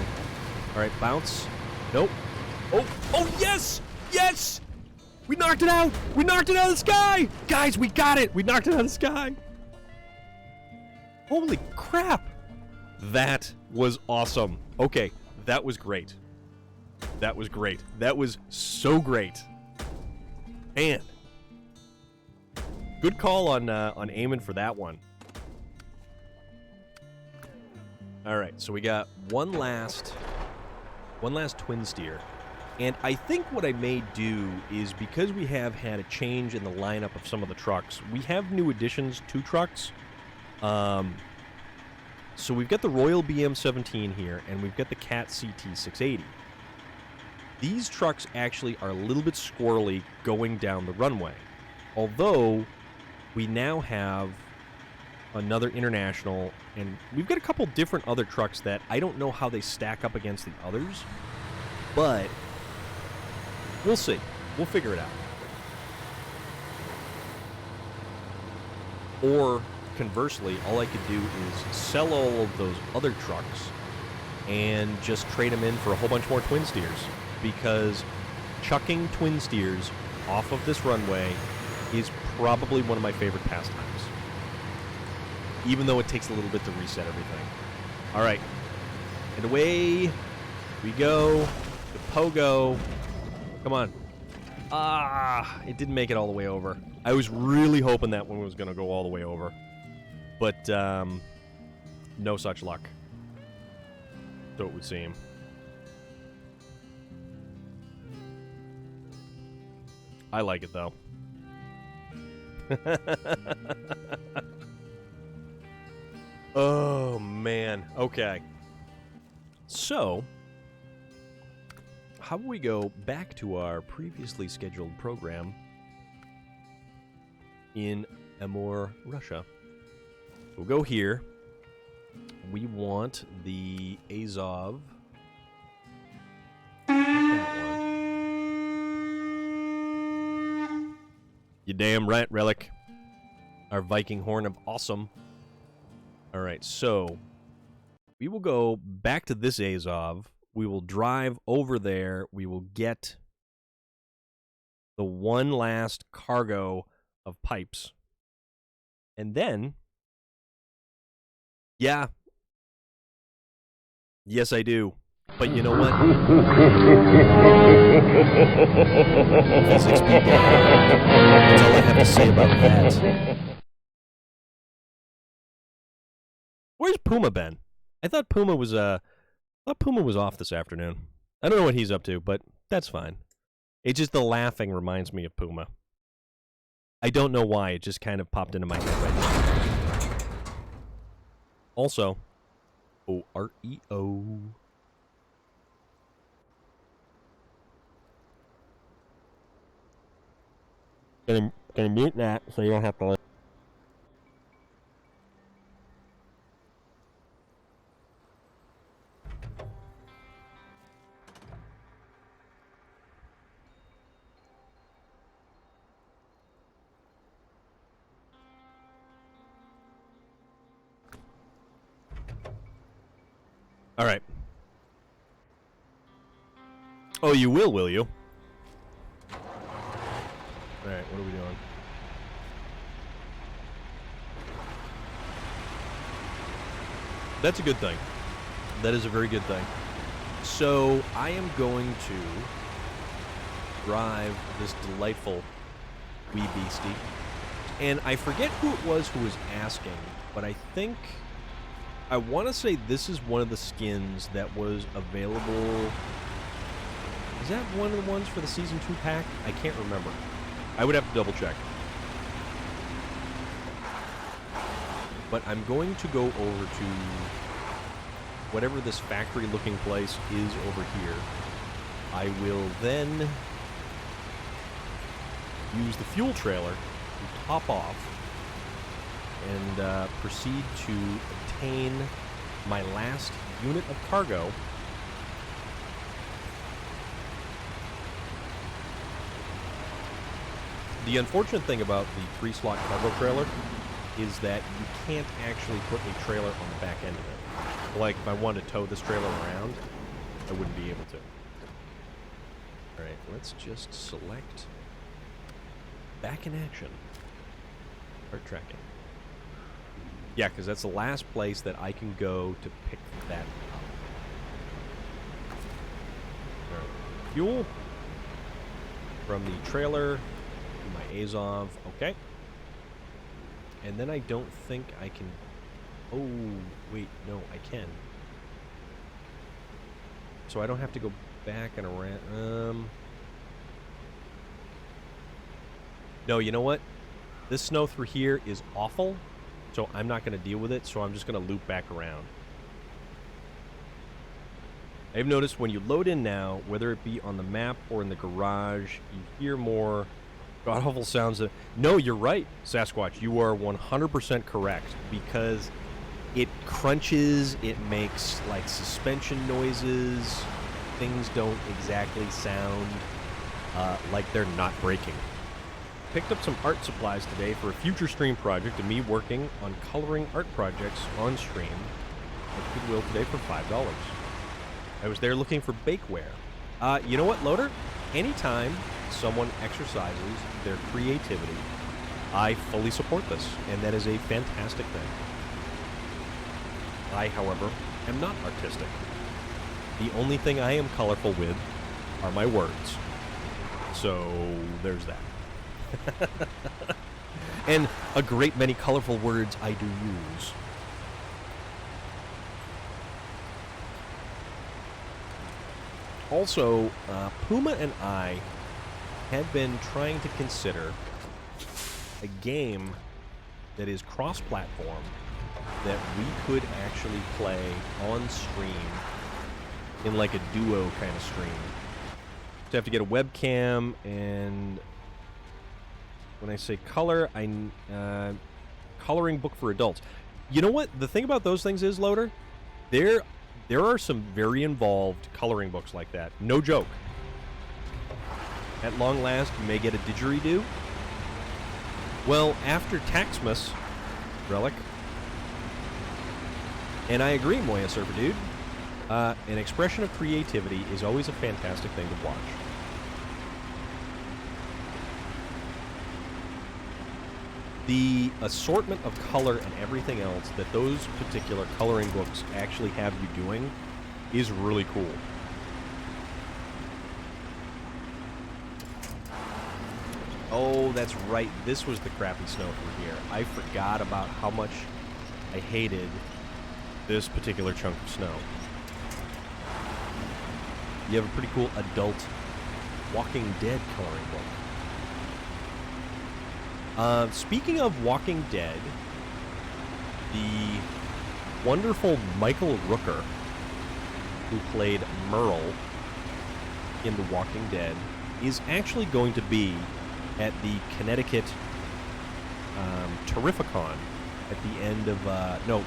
Alright, bounce. Nope. Oh, oh, yes! Yes! We knocked it out! We knocked it out of the sky! Guys, we got it! We knocked it out of the sky! Holy crap! That was awesome. Okay, that was great. That was great. That was so great. And good call on aiming for that one. All right, so we got one last twin steer. And I think what I may do is, because we have had a change in the lineup of some of the trucks, we have new additions to trucks. So we've got the Royal BM17 here, and we've got the Cat CT680. These trucks actually are a little bit squirrely going down the runway. Although, we now have another International, and we've got a couple different other trucks that I don't know how they stack up against the others, but we'll see. We'll figure it out. Or, conversely, all I could do is sell all of those other trucks and just trade them in for a whole bunch more twin steers. Because chucking twin steers off of this runway is probably one of my favorite pastimes. Even though it takes a little bit to reset everything. Alright. And away we go. The Pogo. Come on. Ah, it didn't make it all the way over. I was really hoping that one was going to go all the way over. But, no such luck. So it would seem. I like it, though. Oh, man. Okay. So, how about we go back to our previously scheduled program in Amur, Russia. We'll go here. We want the Azov. Not that one. You damn right, Relic. Our Viking Horn of Awesome. All right, so we will go back to this Azov. We will drive over there. We will get the one last cargo of pipes. And then, yeah. Yes, I do. But you know what? Physics be damned. That's all I have to say about that. Where's Puma been? I thought Puma was off this afternoon. I don't know what he's up to, but that's fine. It's just the laughing reminds me of Puma. I don't know why, it just kind of popped into my head right now. Also, O-R-E-O. Gonna mute that so you don't have to listen. All right. Oh, you will you? All right, what are we doing? That's a good thing. That is a very good thing. So, I am going to drive this delightful wee beastie. And I forget who it was who was asking, but I think... I want to say this is one of the skins that was available... Is that one of the ones for the Season 2 pack? I can't remember. I would have to double check. But I'm going to go over to whatever this factory-looking place is over here. I will then use the fuel trailer to top off and proceed to obtain my last unit of cargo. The unfortunate thing about the 3-slot cargo trailer is that you can't actually put a trailer on the back end of it. Like, if I wanted to tow this trailer around, I wouldn't be able to. Alright, let's just select back in action. Start tracking. Yeah, because that's the last place that I can go to pick that up. Right. Fuel from the trailer to my Azov. Okay. And then I don't think I can... Oh, wait, no, I can. So I don't have to go back and around. No, you know what? This snow through here is awful, so I'm not going to deal with it, so I'm just going to loop back around. I've noticed when you load in now, whether it be on the map or in the garage, you hear more god-awful sounds. No, you're right, Sasquatch. You are 100% correct, because it crunches, it makes, like, suspension noises. Things don't exactly sound like they're not breaking. Picked up some art supplies today for a future stream project of me working on coloring art projects on stream at Goodwill today for $5. I was there looking for bakeware. You know what, Loader? Anytime someone exercises their creativity, I fully support this, and that is a fantastic thing. I, however, am not artistic. The only thing I am colorful with are my words. So, there's that. And a great many colorful words I do use. Also, Puma and I had been trying to consider a game that is cross-platform that we could actually play on stream in like a duo kind of stream. So I have to get a webcam, and when I say color, coloring book for adults. You know what? The thing about those things is, Loader, there are some very involved coloring books like that. No joke. At long last, you may get a didgeridoo. Well, after Taxmas, Relic, and I agree, Moya Surfer Dude, an expression of creativity is always a fantastic thing to watch. The assortment of color and everything else that those particular coloring books actually have you doing is really cool. Oh, that's right. This was the crappy snow through here. I forgot about how much I hated this particular chunk of snow. You have a pretty cool adult Walking Dead coloring book. Speaking of Walking Dead, the wonderful Michael Rooker, who played Merle in The Walking Dead, is actually going to be at the Connecticut Terrificon at the end of the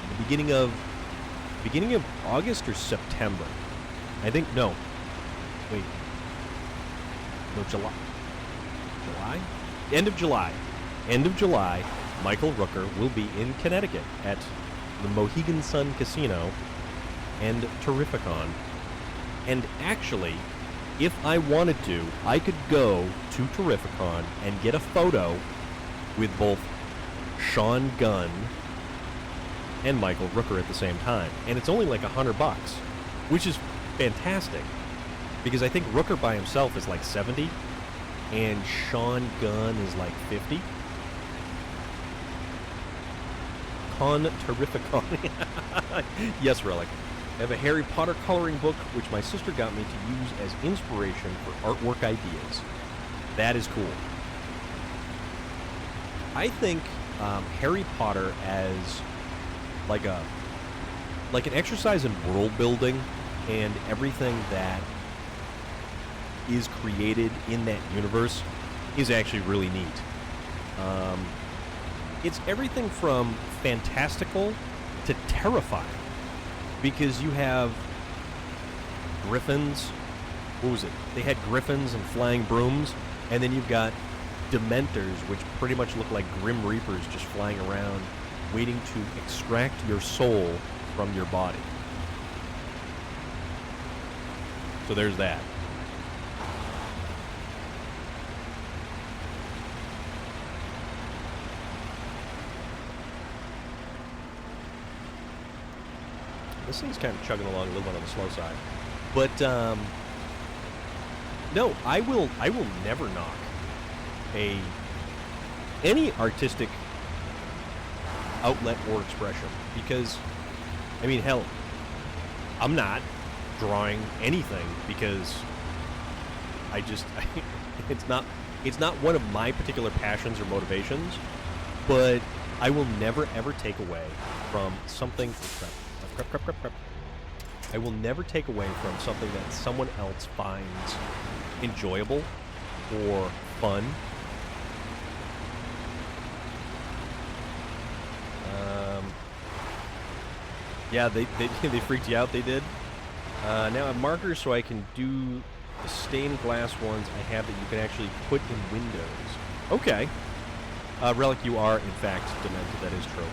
beginning of August or September. I think July. End of July, Michael Rooker will be in Connecticut at the Mohegan Sun Casino and Terrificon. And actually, if I wanted to, I could go to Terrificon and get a photo with both Sean Gunn and Michael Rooker at the same time. And it's only like $100, which is fantastic. Because I think Rooker by himself is like 70, and Sean Gunn is like 50. Terrificon. Yes, Relic. I have a Harry Potter coloring book, which my sister got me to use as inspiration for artwork ideas. That is cool. I think Harry Potter as like an exercise in world building and everything that is created in that universe is actually really neat. It's everything from fantastical to terrifying, because you have griffins. What was it? They had griffins and flying brooms, and then you've got dementors, which pretty much look like grim reapers just flying around, waiting to extract your soul from your body. So there's that. This thing's kind of chugging along a little bit on the slow side. But, no, I will never knock any artistic outlet or expression, because, I mean, hell, I'm not drawing anything because it's not one of my particular passions or motivations, but I will never ever take away from something. I will never take away from something that someone else finds enjoyable or fun. Yeah, they freaked you out, they did. Now I have markers so I can do the stained glass ones I have that you can actually put in windows. Okay. Relic, you are, in fact, demented. That is true.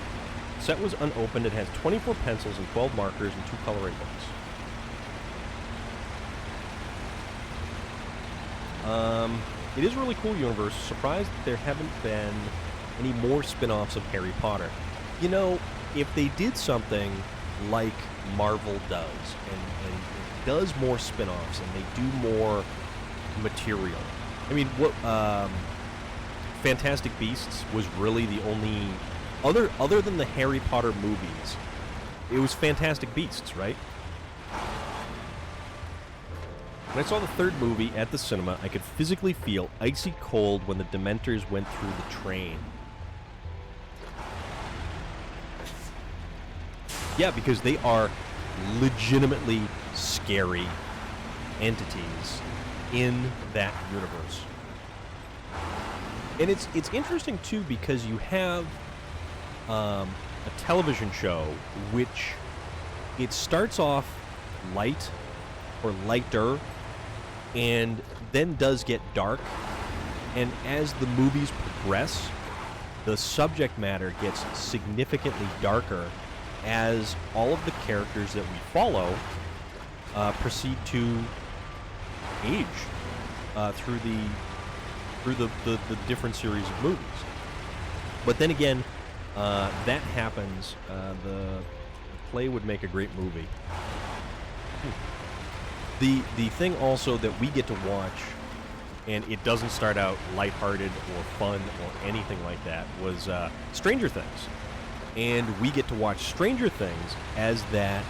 Set was unopened. It has 24 pencils and 12 markers and 2 coloring books. It is a really cool universe. Surprised that there haven't been any more spin-offs of Harry Potter. You know, if they did something like Marvel does, and does more spin-offs, and they do more material. I mean, what Fantastic Beasts was really the only other than the Harry Potter movies. It was Fantastic Beasts, right? When I saw the third movie at the cinema, I could physically feel icy cold when the Dementors went through the train. Yeah, because they are legitimately scary entities in that universe. And it's interesting too because you have a television show which it starts off light or lighter and then does get dark, and as the movies progress, the subject matter gets significantly darker as all of the characters that we follow proceed to age through the different series of movies. But then again, that happens. The play would make a great movie. The thing also that we get to watch, and it doesn't start out lighthearted or fun or anything like that, was Stranger Things. And we get to watch Stranger Things as that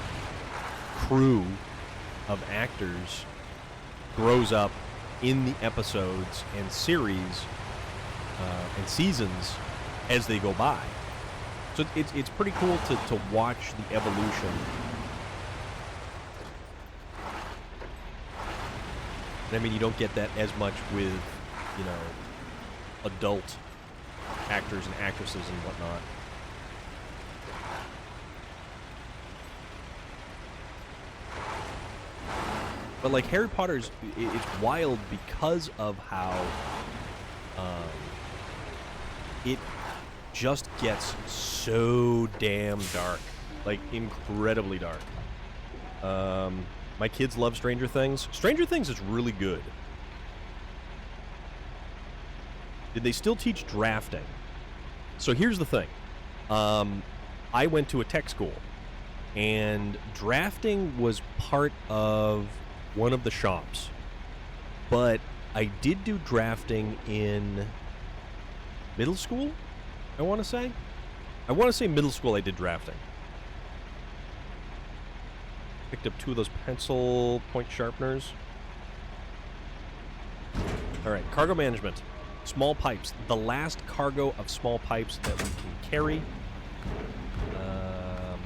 crew of actors grows up in the episodes and series and seasons as they go by. So it's pretty cool to watch the evolution. And I mean, you don't get that as much with, you know, adult actors and actresses and whatnot. But like Harry Potter's, it's wild because of how it just gets so damn dark, like incredibly dark. My kids love Stranger Things. Stranger Things is really good. Did they still teach drafting? So here's the thing. I went to a tech school, and drafting was part of one of the shops. But I did do drafting in middle school, I want to say. I want to say middle school I did drafting. Picked up 2 of those pencil point sharpeners. All right, cargo management. Small pipes. The last cargo of small pipes that we can carry.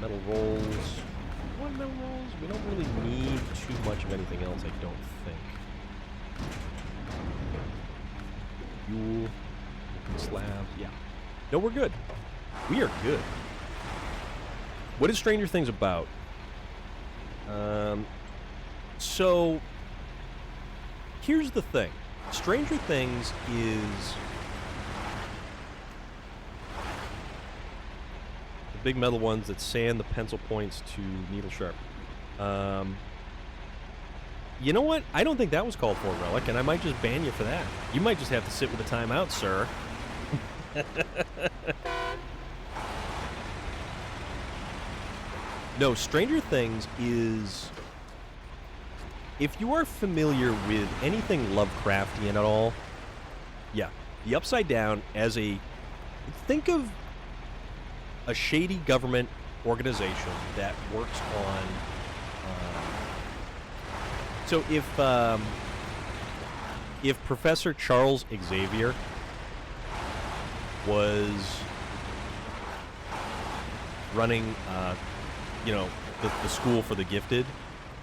Metal rolls. What metal rolls? We don't really need too much of anything else, I don't think. Fuel. Slabs. Yeah. No, we're good. We are good. What is Stranger Things about? So here's the thing. Stranger Things is the big metal ones that sand the pencil points to needle sharp. You know what? I don't think that was called for, Relic, and I might just ban you for that. You might just have to sit with a timeout, sir. No, Stranger Things is... If you are familiar with anything Lovecraftian at all, yeah, the Upside Down as a... Think of a shady government organization that works on... So if Professor Charles Xavier was running, you know, the school for the gifted,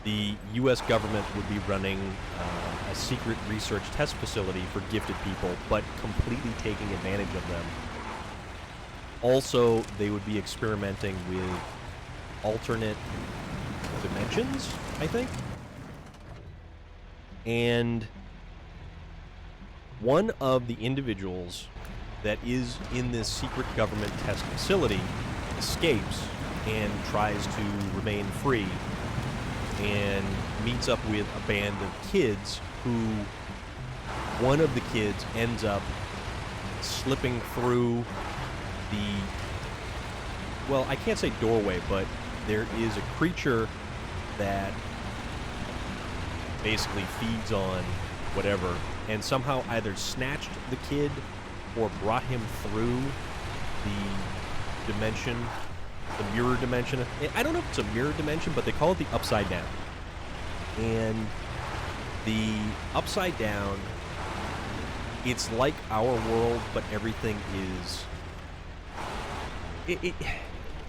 the U.S. government would be running a secret research test facility for gifted people, but completely taking advantage of them. Also, they would be experimenting with alternate dimensions, I think. And one of the individuals that is in this secret government test facility escapes and tries to remain free and meets up with a band of kids who one of the kids ends up slipping through the, well, I can't say doorway, but there is a creature that basically feeds on whatever, and somehow either snatched the kid or brought him through the dimension, the mirror dimension. I don't know if it's a mirror dimension, but they call it the Upside Down. And the Upside Down, it's like our world, but everything is...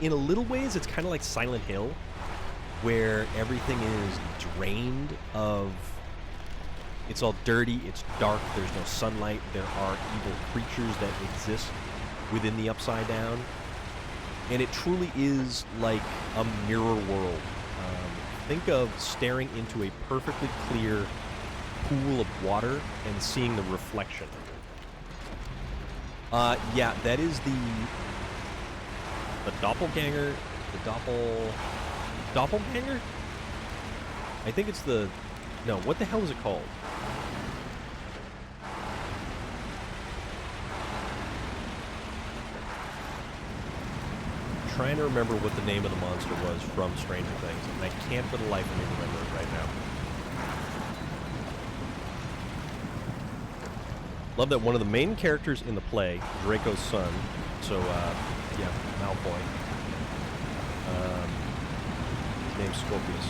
in a little ways, it's kind of like Silent Hill, where everything is drained of It's all dirty, it's dark, there's no sunlight, there are evil creatures that exist within the Upside Down. And it truly is like a mirror world. Think of staring into a perfectly clear pool of water and seeing the reflection. Yeah, that is the doppelganger, doppelganger? I think it's the, no, what the hell is it called? I'm trying to remember what the name of the monster was from Stranger Things, and I can't for the life of me remember it right now. Love that one of the main characters in the play, Draco's son, so, yeah, Malfoy. His name's Scorpius.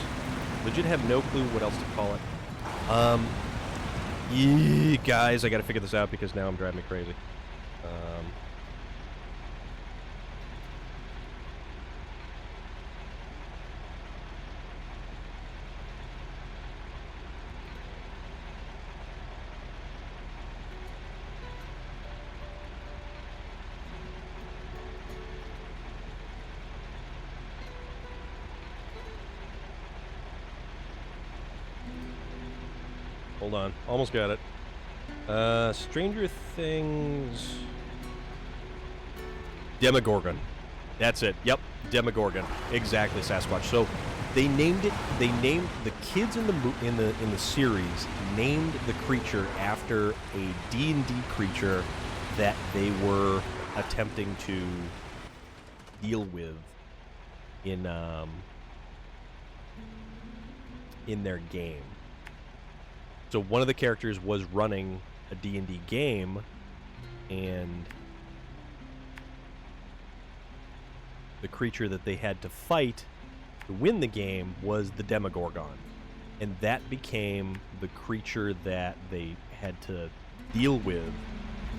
Legit have no clue what else to call it. Guys, I gotta figure this out because now I'm driving me crazy. Hold on. Almost got it. Stranger Things... Demogorgon. That's it. Yep. Demogorgon. Exactly, Sasquatch. So, they named it... They named... The kids in the series named the creature after a D&D creature that they were attempting to deal with in their game. So one of the characters was running a D&D game, and the creature that they had to fight to win the game was the Demogorgon. And that became the creature that they had to deal with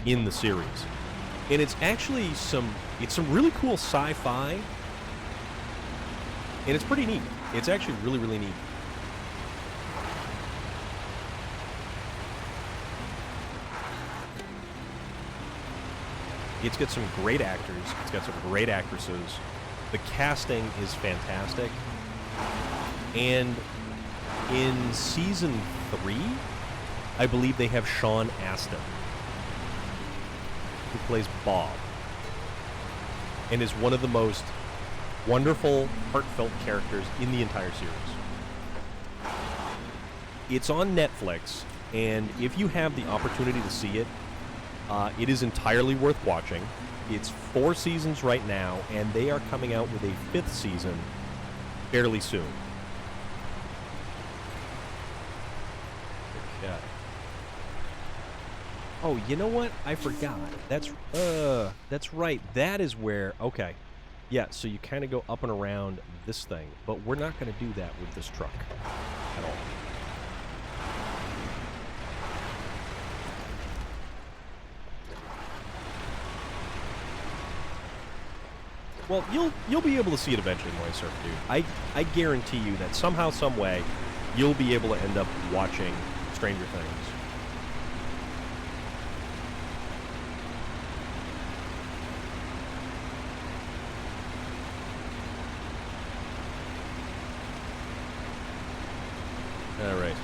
in the series. And it's actually some really cool sci-fi, and it's pretty neat. It's actually really, really neat. It's got some great actors. It's got some great actresses. The casting is fantastic. And in season 3, I believe they have Sean Astin, who plays Bob, and is one of the most wonderful, heartfelt characters in the entire series. It's on Netflix, and if you have the opportunity to see it, it is entirely worth watching. It's 4 seasons right now, and they are coming out with a 5th season fairly soon. Okay. Oh, you know what? I forgot. That's right. That is where... Okay. Yeah, so you kind of go up and around this thing, but we're not going to do that with this truck at all. Well, you'll be able to see it eventually, Moisurf, dude. I guarantee you that somehow, some way, you'll be able to end up watching Stranger Things. All right.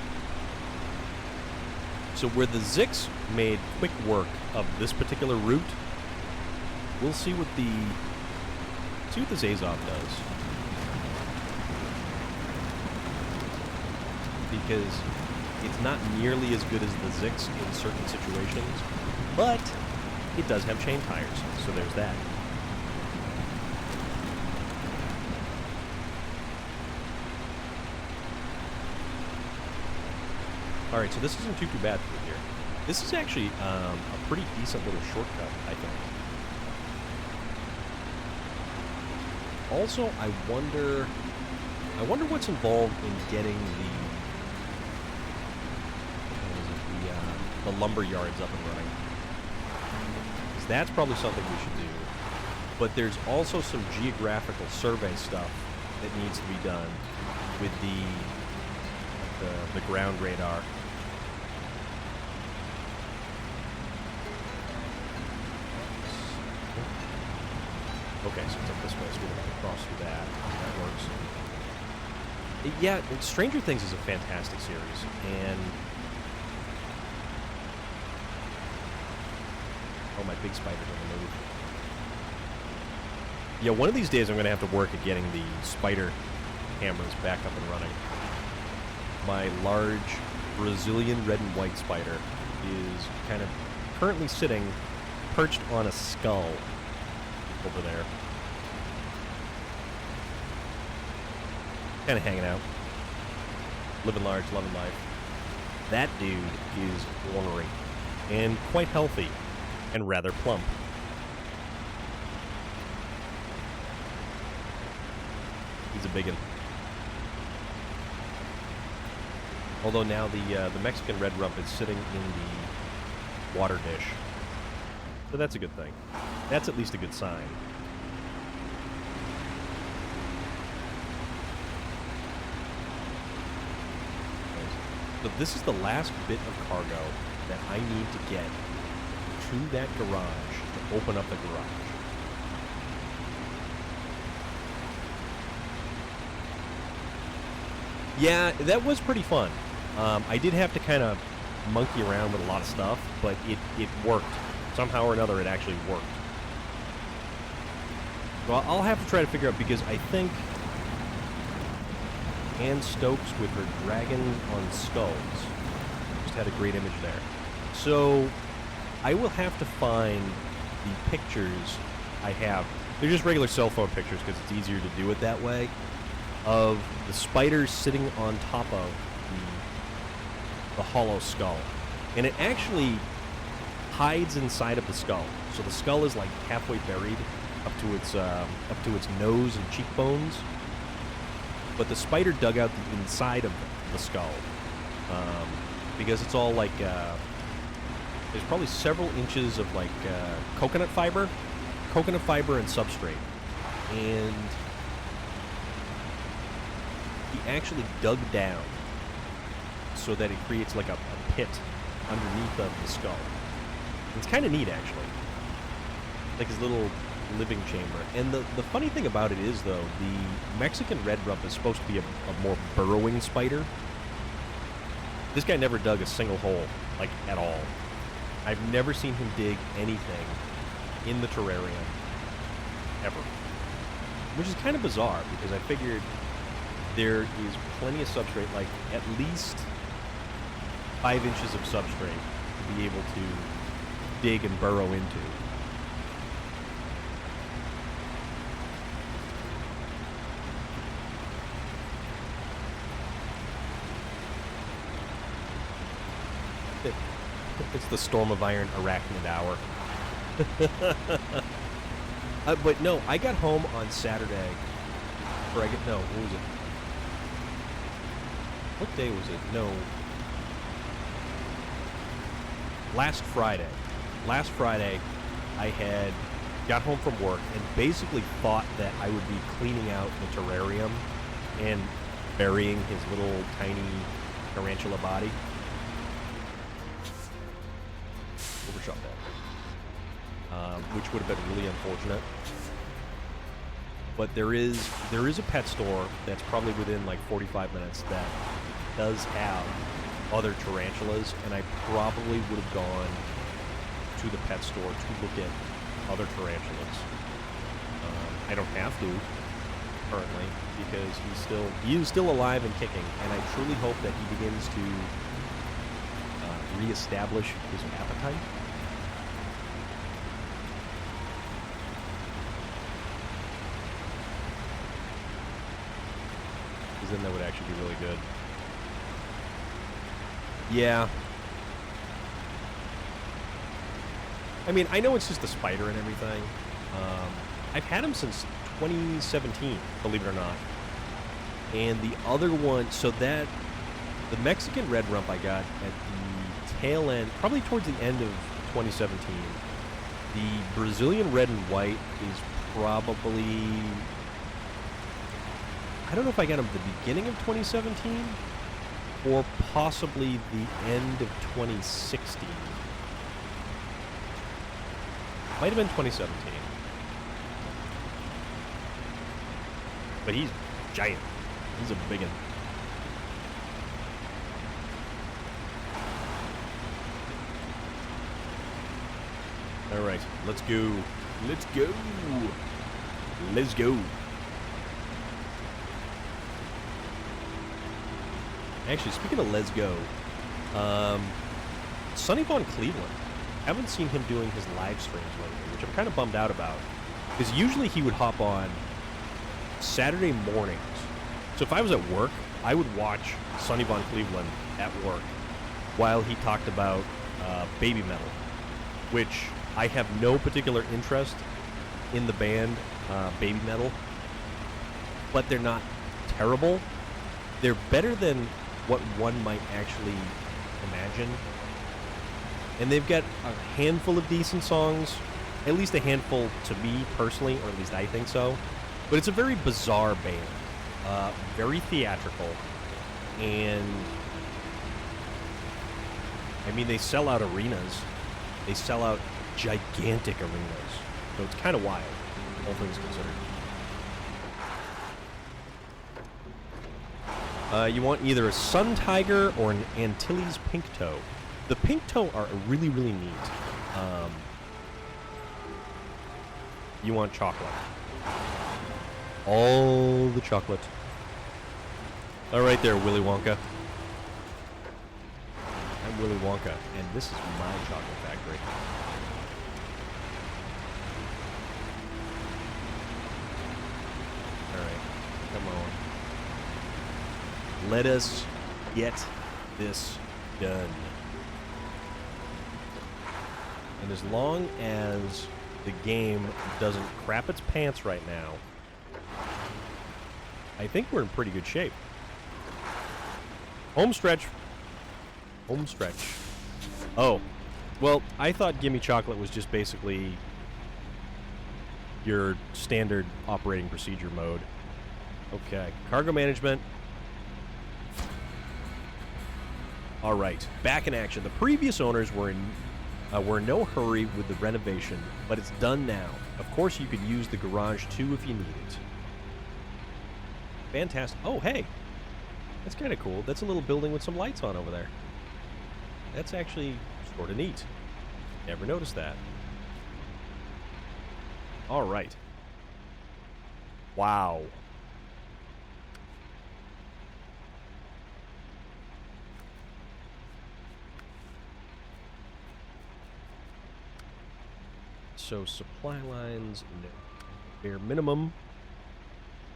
So where the Zix made quick work of this particular route, we'll see what the Azov does. Because it's not nearly as good as the Zix in certain situations, but it does have chain tires, so there's that. Alright, so this isn't too bad through here. This is actually a pretty decent little shortcut, I think. Also, I wonder what's involved in getting the lumber yards up and running. Because that's probably something we should do. But there's also some geographical survey stuff that needs to be done with the ground radar. Okay, so it's up this way, so we don't have to cross through that. That works. Yeah, Stranger Things is a fantastic series, and... Oh, my big spider's on the move. Yeah, one of these days I'm going to have to work at getting the spider cameras back up and running. My large Brazilian red and white spider is kind of currently sitting perched on a skull over there. Kind of hanging out. Living large, loving life. That dude is ornery and quite healthy and rather plump. He's a biggin. Although now the Mexican red rump is sitting in the water dish. So that's a good thing. That's at least a good sign. So this is the last bit of cargo that I need to get to that garage to open up the garage. Yeah, that was pretty fun. I did have to kind of monkey around with a lot of stuff, but it worked. Somehow or another, it actually worked. Well, I'll have to try to figure out, because I think Ann Stokes with her dragon on skulls just had a great image there. So I will have to find the pictures I have. They're just regular cell phone pictures because it's easier to do it that way, of the spider sitting on top of the hollow skull. And it actually hides inside of the skull. So the skull is like halfway buried up to its nose and cheekbones. But the spider dug out the inside of the skull, because it's all like there's probably several inches of like coconut fiber and substrate, and he actually dug down so that it creates like a pit underneath of the skull. It's kind of neat, actually, like his little living chamber. And the funny thing about it is, though, the Mexican red rump is supposed to be a more burrowing spider. This guy never dug a single hole, like, at all. I've never seen him dig anything in the terrarium, ever. Which is kind of bizarre, because I figured there is plenty of substrate, like at least 5 inches of substrate to be able to dig and burrow into. It's the Storm of Iron Arachnid Hour. But no, I got home on Saturday. What was it? What day was it? No. Last Friday. Last Friday, I had got home from work and basically thought that I would be cleaning out the terrarium and burying his little tiny tarantula body. Overshot that, which would have been really unfortunate. But there is a pet store that's probably within like 45 minutes that does have other tarantulas, and I probably would have gone to the pet store to look at other tarantulas. I don't have to currently because he is still alive and kicking, and I truly hope that he begins to reestablish his appetite. Because then that would actually be really good. Yeah. I mean, I know it's just a spider and everything. I've had him since 2017, believe it or not. And the other one, so that, the Mexican red rump I got at the tail end, probably towards the end of 2017. The Brazilian red and white is probably, I don't know if I got him at the beginning of 2017 or possibly the end of 2016. Might have been 2017. But he's giant. He's a big one. All right, let's go. Let's go. Let's go. Actually, speaking of let's go, Sonny Von Cleveland. Haven't seen him doing his live streams lately, which I'm kind of bummed out about. Because usually he would hop on Saturday mornings. So if I was at work, I would watch Sonny Von Cleveland at work while he talked about baby metal, which I have no particular interest in the band baby metal, but they're not terrible. They're better than what one might actually imagine. And they've got a handful of decent songs, at least a handful to me personally, or at least I think so. But it's a very bizarre band, very theatrical, and I mean, they sell out arenas. They sell out gigantic arenas. So it's kind of wild, all things considered. You want either a sun tiger or an Antilles pink toe. The pink toe are really, really neat. You want chocolate. All the chocolate. All right there, Willy Wonka. I'm Willy Wonka, and this is my chocolate factory. All right, come on. Let us get this done. And as long as the game doesn't crap its pants right now, I think we're in pretty good shape. Home stretch. Home stretch. Oh, well, I thought Gimme Chocolate was just basically your standard operating procedure mode. Okay, cargo management. All right, back in action. The previous owners were in no hurry with the renovation, but it's done now. Of course, you could use the garage too if you need it. Fantastic. Oh, hey. That's kind of cool. That's a little building with some lights on over there. That's actually sort of neat. Never noticed that. All right. Wow. So supply lines, no. Bare minimum.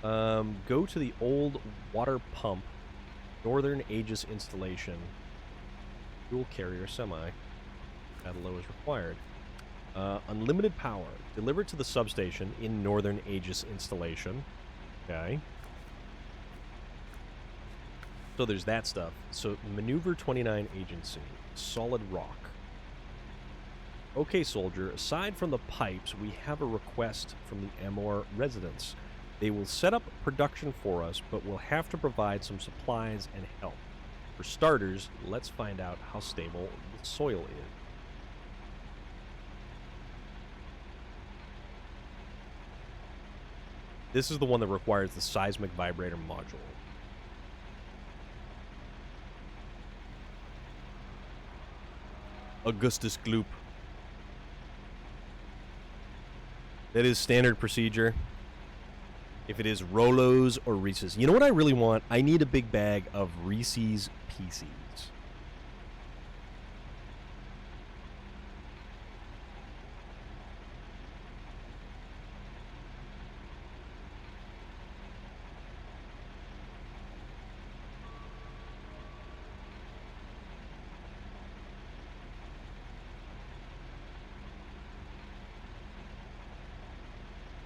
Go to the old water pump, Northern Aegis installation, fuel carrier semi. Add low is required. Unlimited power. Deliver to the substation in Northern Aegis installation. Okay. So there's that stuff. So maneuver 29 agency, solid rock. Okay, soldier, aside from the pipes, we have a request from the Amor residents. They will set up production for us, but we'll have to provide some supplies and help. For starters, let's find out how stable the soil is. This is the one that requires the seismic vibrator module. Augustus Gloop. That is standard procedure. If it is Rolos or Reese's. You know what I really want? I need a big bag of Reese's Pieces.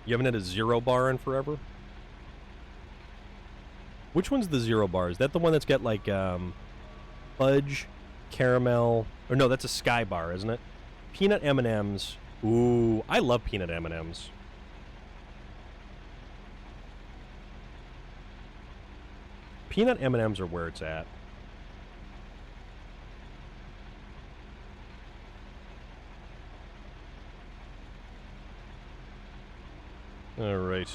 You haven't had a Zero Bar in forever? Which one's the Zero Bar? Is that the one that's got like fudge, caramel, or no, that's a Sky Bar, isn't it? Peanut M&Ms. Ooh, I love peanut M&Ms. Peanut M&Ms are where it's at. All right.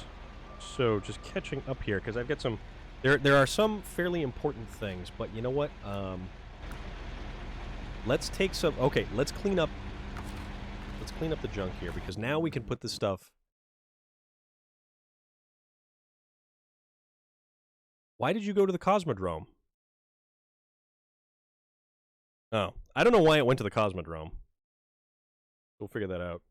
So, just catching up here, because I've got some... There are some fairly important things, but you know what? Let's take some... Okay, let's clean up... Let's clean up the junk here, because now we can put this stuff... Why did you go to the Cosmodrome? Oh, I don't know why it went to the Cosmodrome. We'll figure that out.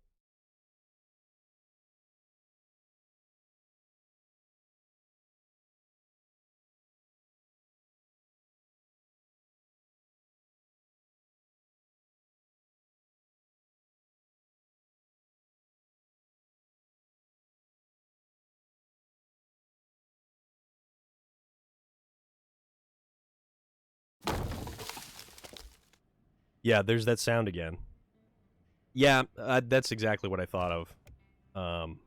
Yeah, there's that sound again. Yeah, that's exactly what I thought of. All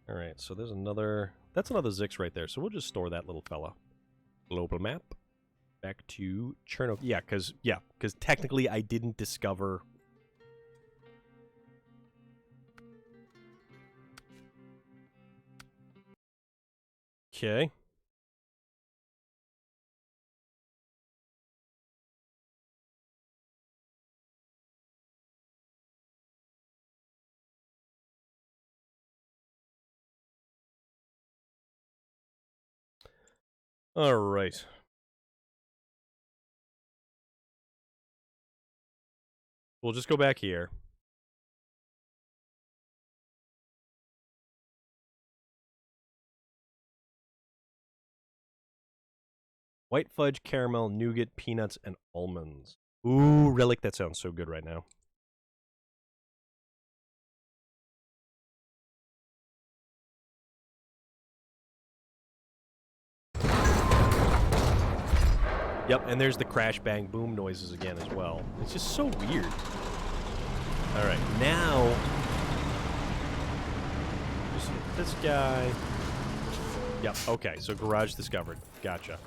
right, so there's another... That's another Zix right there, so we'll just store that little fella. Global map. Back to Cherno... Yeah, because technically I didn't discover... Okay. All right. We'll just go back here. White fudge, caramel, nougat, peanuts, and almonds. Ooh, relic, that sounds so good right now. Yep, and there's the crash, bang, boom noises again as well. It's just so weird. All right, now... Just hit this guy. Yep, okay, so garage discovered. Gotcha.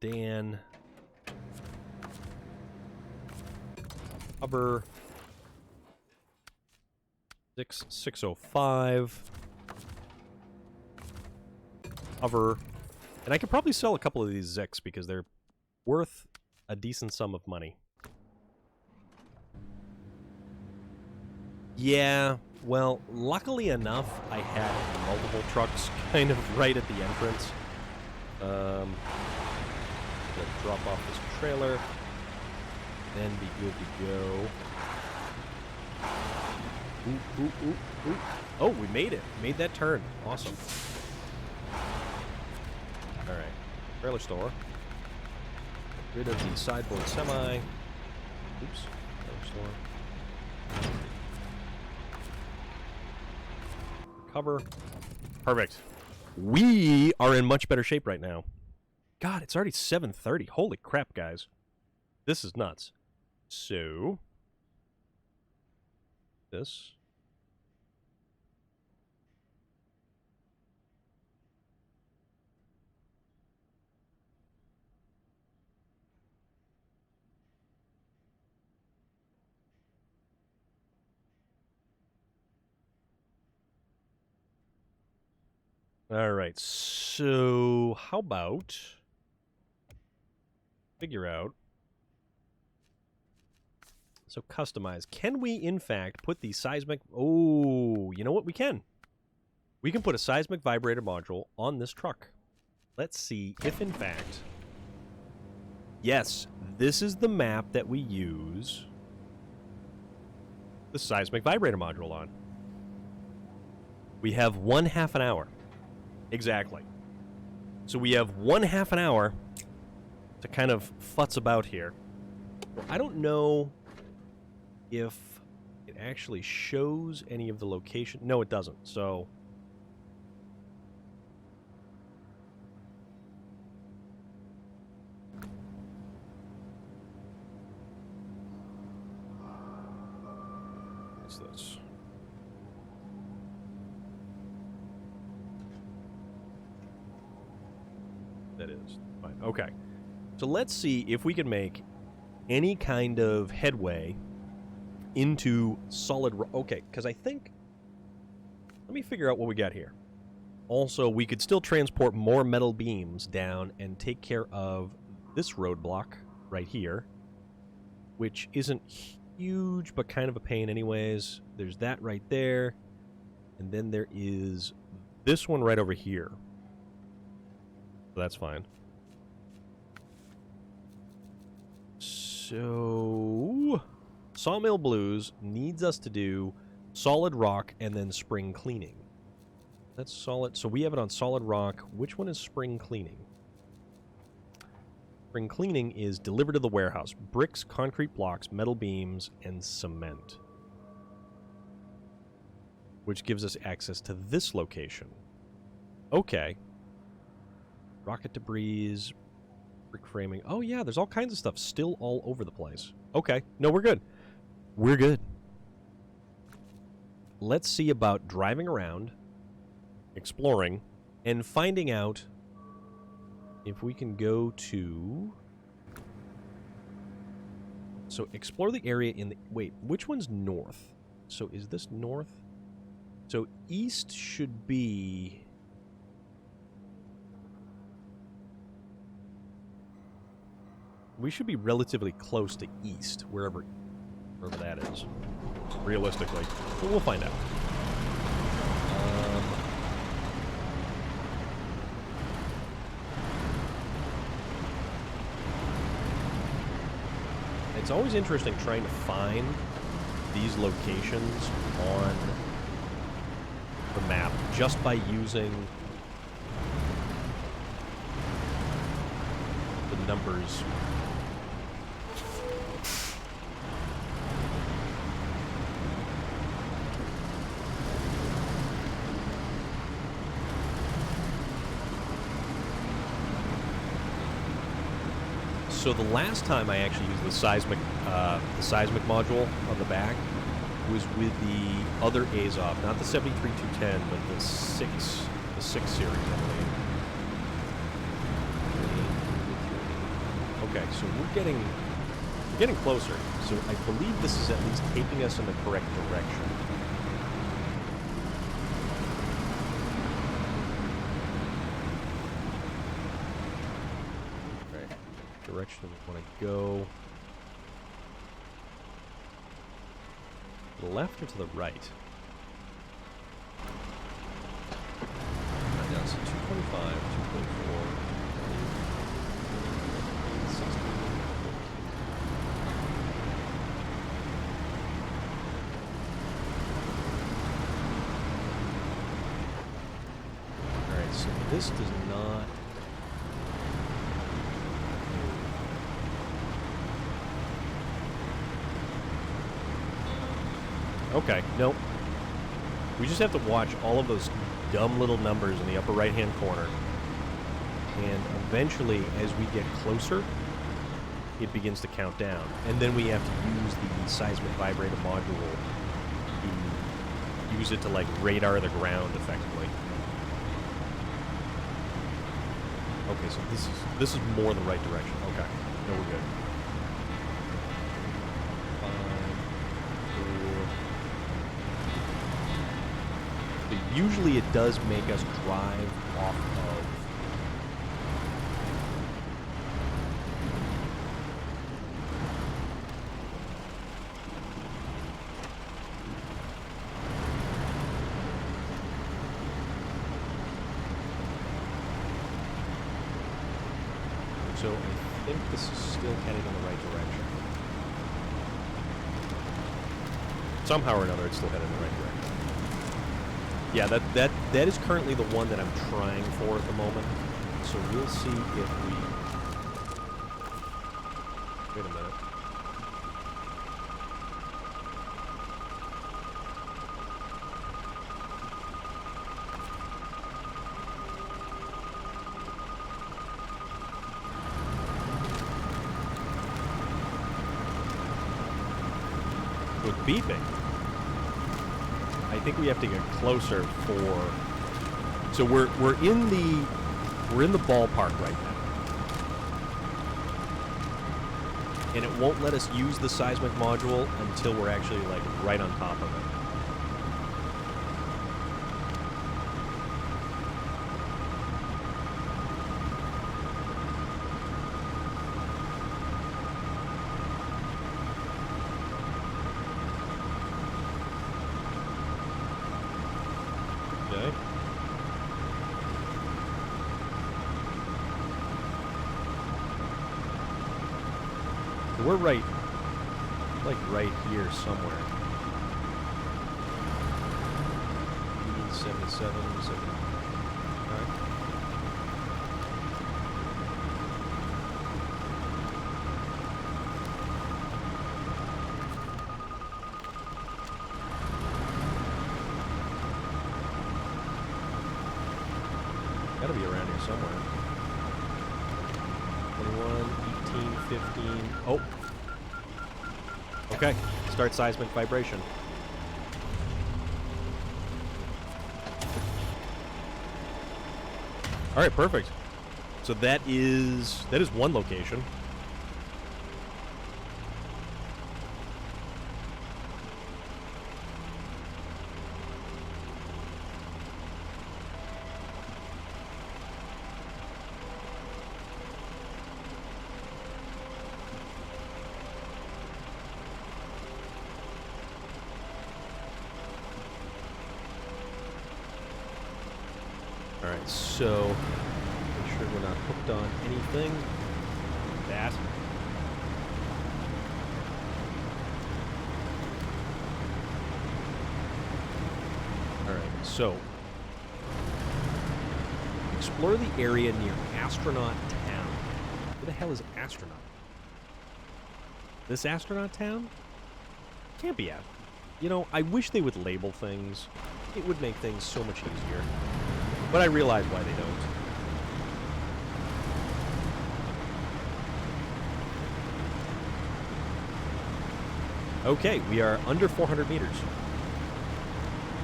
Dan. Hubber. 605. Hover. And I could probably sell a couple of these Zix because they're worth a decent sum of money. Yeah, well, luckily enough, I had multiple trucks kind of right at the entrance. Gonna drop off this trailer, then be good to go. Ooh, ooh, ooh, ooh. Oh, we made it. Made that turn. Awesome. All right. Trailer store. Get rid of the sideboard semi. Oops. Trailer store. Cover. Perfect. We are in much better shape right now. God, it's already 7:30. Holy crap, guys. This is nuts. So, this. All right, so how about figure out, so customize. Can we, in fact, put the seismic, oh, you know what, we can. We can put a seismic vibrator module on this truck. Let's see if, in fact, yes, this is the map that we use the seismic vibrator module on. We have 1/2 an hour. Exactly. So we have 1/2 an hour to kind of futz about here. I don't know if it actually shows any of the location. No, it doesn't. So what's this? That is fine. Okay. So let's see if we can make any kind of headway into solid... Okay, because I think Let me figure out what we got here. Also, we could still transport more metal beams down and take care of this roadblock right here, which isn't huge, but kind of a pain anyways. There's that right there. And then there is this one right over here. So that's fine. So, Sawmill Blues needs us to do solid rock and then spring cleaning. That's solid. So we have it on solid rock. Which one is spring cleaning? Spring cleaning is delivered to the warehouse. Bricks, concrete blocks, metal beams, and cement. Which gives us access to this location. Okay. Rocket debris, brick framing. Oh yeah, there's all kinds of stuff still all over the place. Okay. No, we're good. We're good. Let's see about driving around, exploring, and finding out if we can go to... So, explore the area in the... Wait, which one's north? So, is this north? So, east should be... We should be relatively close to east, wherever that is, realistically. But we'll find out. It's always interesting trying to find these locations on the map just by using the numbers. So the last time I actually used the seismic module on the back was with the other Azov, not the 73210, but the 6 series, I believe. Okay, so we're getting closer. So I believe this is at least taking us in the correct direction. Direction we want to go. To the left or to the right? Right now, so 225, 224, 220, 60. Alright, so this does not... Okay, nope. We just have to watch all of those dumb little numbers in the upper right-hand corner. And eventually, as we get closer, it begins to count down. And then we have to use the seismic vibrator module to use it to, like, radar the ground effectively. Okay, so this is more the right direction. Okay. No, we're good. Usually it does make us drive off of... So I think this is still heading in the right direction. Somehow or another, it's still headed in the right direction. Yeah, that is currently the one that I'm trying for at the moment. So we'll see if we... Wait a minute. With beeping. I think we have to get closer for... So we're in the ballpark right now. And it won't let us use the seismic module until we're actually like right on top of it. We're right, like right here somewhere. 77, 79. Gotta be around here somewhere. 21, 18, 15. Oh. Okay. Start seismic vibration. All right, perfect. So that is one location. Alright, so make sure we're not hooked on anything. That. Alright, so explore the area near Astronaut Town. Where the hell is Astronaut? This Astronaut Town? Can't be out. You know, I wish they would label things. It would make things so much easier. But I realize why they don't. Okay, we are under 400 meters.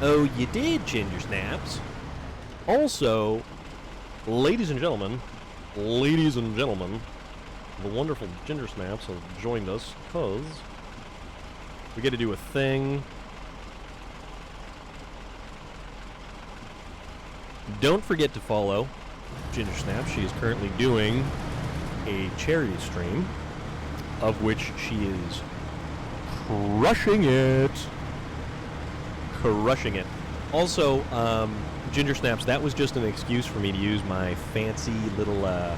Oh, you did, Ginger Snaps. Also, ladies and gentlemen, the wonderful Ginger Snaps have joined us because we get to do a thing. Don't forget to follow Ginger Snap. She is currently doing a charity stream, of which she is crushing it. Crushing it. Also, Ginger Snaps, that was just an excuse for me to use my fancy little, oh,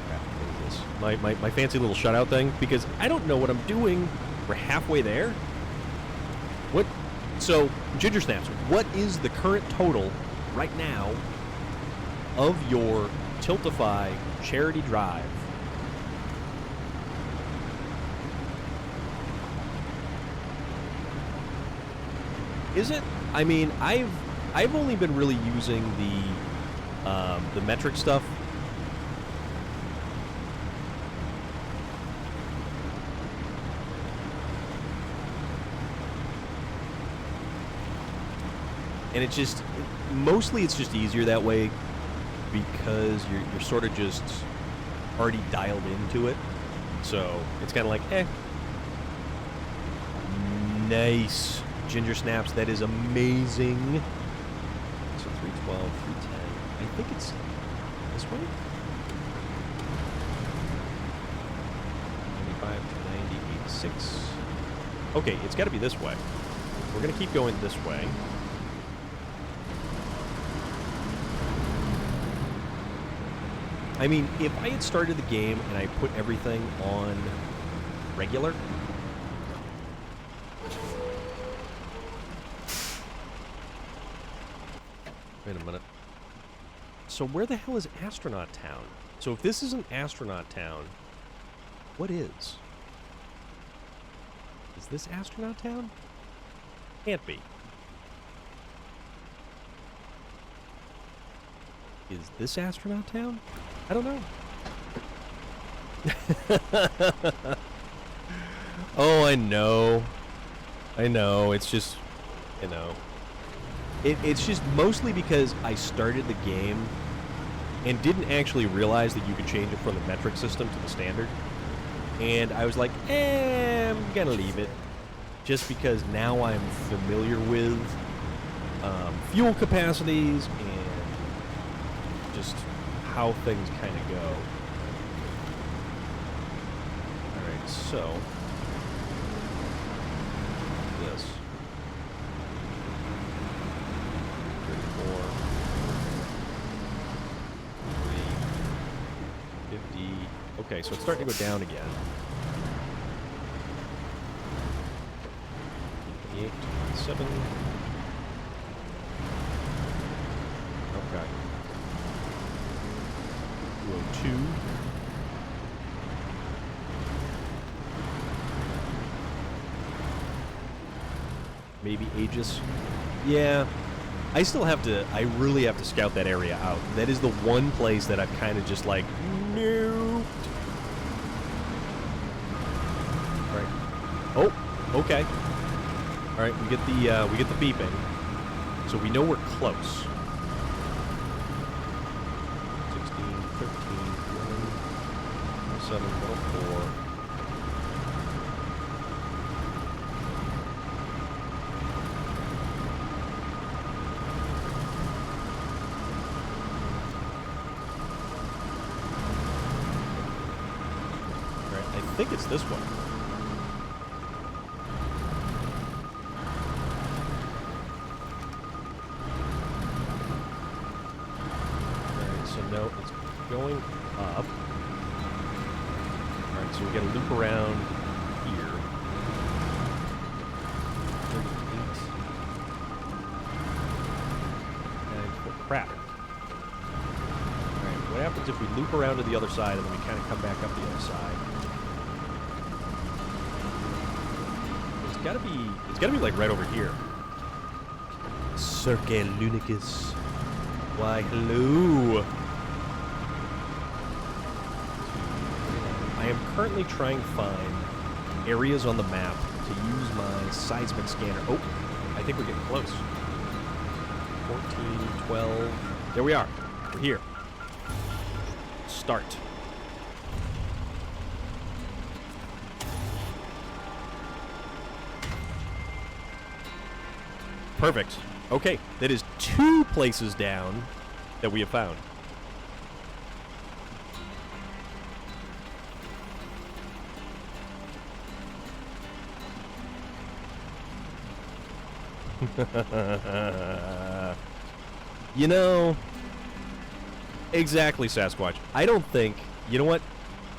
crap, what is this? My fancy little shutout thing, because I don't know what I'm doing. We're halfway there. What? So, Ginger Snaps, what is the current total right now of your Tiltify charity drive? Is it? I mean, I've only been really using the metric stuff. And it's just, mostly it's just easier that way because you're sort of just already dialed into it. So it's kind of like, eh. Nice. Ginger Snaps, that is amazing. So 312, 310. I think it's this way? 95 to 90, 86. Okay, it's got to be this way. We're going to keep going this way. I mean, if I had started the game and I put everything on regular... Wait a minute. So where the hell is Astronaut Town? So if this isn't Astronaut Town, what is? Is this Astronaut Town? Can't be. Is this Astronaut Town? I don't know. Oh, I know. I know. It's just, you know. It's just mostly because I started the game and didn't actually realize that you could change it from the metric system to the standard. And I was like, I'm gonna leave it. Just because now I'm familiar with fuel capacities and just how things kind of go. Alright, so this 34 3 50. Okay, so it's starting to go down again. 28, 27. Okay. 202. Maybe Aegis. Yeah. I really have to scout that area out. That is the one place that I've kind of just like, nope. Alright. Oh, okay. Alright, we get the beeping. So we know we're close. 16, 13, 1, 7, 104. I think it's this one. Alright, so no, it's going up. Alright, so we gotta loop around here. 38. And crap. Alright, what happens if we loop around to the other side and then we kind of come back up the other side? It's gotta be like right over here. Cirque Lunicus. Why, hello. I am currently trying to find areas on the map to use my seismic scanner. Oh, I think we're getting close. 14, 12. There we are. We're here. Start. Perfect. Okay, that is 2 places down that we have found. You know, exactly, Sasquatch. I don't think, you know what,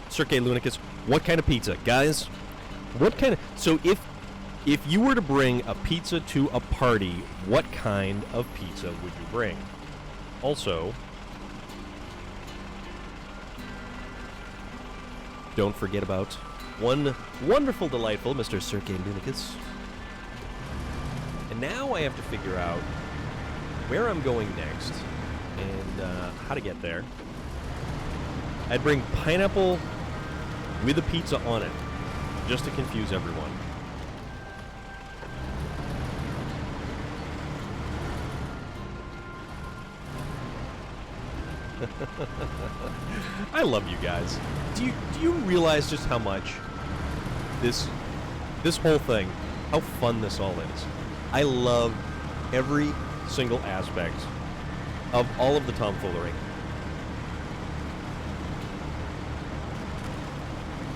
Cirque Lunicus, what kind of pizza? Guys, what kind of, so if you were to bring a pizza to a party, what kind of pizza would you bring? Also, don't forget about one wonderful, delightful Mr. Cirque Lunicus. And now I have to figure out where I'm going next and how to get there. I'd bring pineapple with a pizza on it, just to confuse everyone. I love you guys. Do you realize just how much this whole thing, how fun this all is? I love every single aspect of all of the tomfoolery.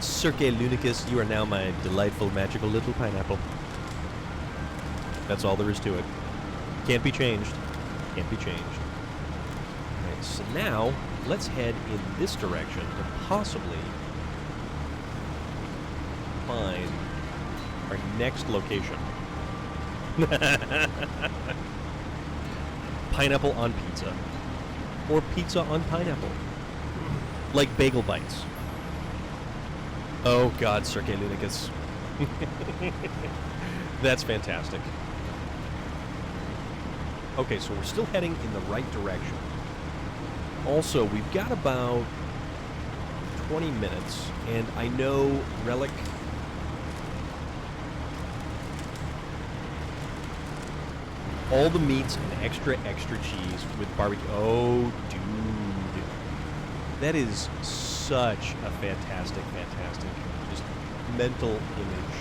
Cirque Lunicus, you are now my delightful, magical little pineapple. That's all there is to it. Can't be changed. Can't be changed. Alright, so now, let's head in this direction to possibly find our next location. Pineapple on pizza. Or pizza on pineapple. Like bagel bites. Oh god, Cirque Lunicus. That's fantastic. Okay, so we're still heading in the right direction. Also, we've got about 20 minutes, and I know Relic... all the meats and extra cheese with barbecue. Oh, dude. That is such a fantastic, just mental image.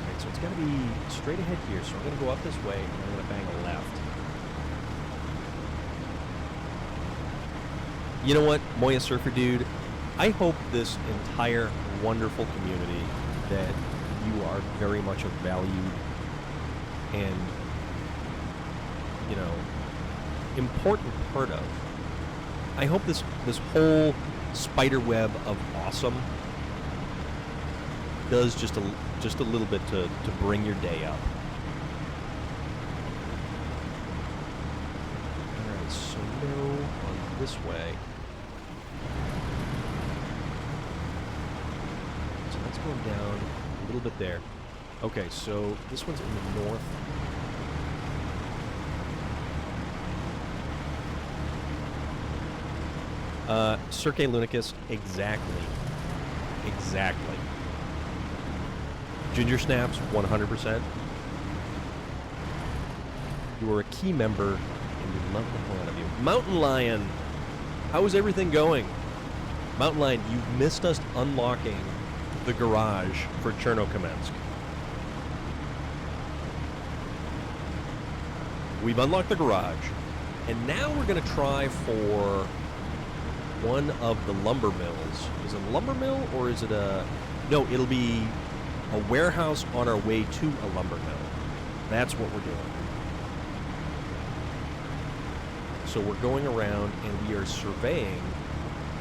Alright, so it's got to be straight ahead here. So I'm going to go up this way, and I'm going to bang a left. You know what, Moya Surfer Dude? I hope this entire wonderful community that you are very much a valued and, you know, important part of. I hope this whole spider web of awesome does just a little bit to bring your day up. All right, so no on this way. So that's going down a little bit there. Okay, so this one's in the north. Cirque Lunicus, exactly. Exactly. Ginger Snaps, 100%. You are a key member, and we love the hell out of you. Mountain Lion, how is everything going? Mountain Lion, you've missed us unlocking the garage for Chernokamensky. We've unlocked the garage, and now we're going to try for one of the lumber mills. Is it a lumber mill, or is it a... No, it'll be a warehouse on our way to a lumber mill. That's what we're doing. So we're going around, and we are surveying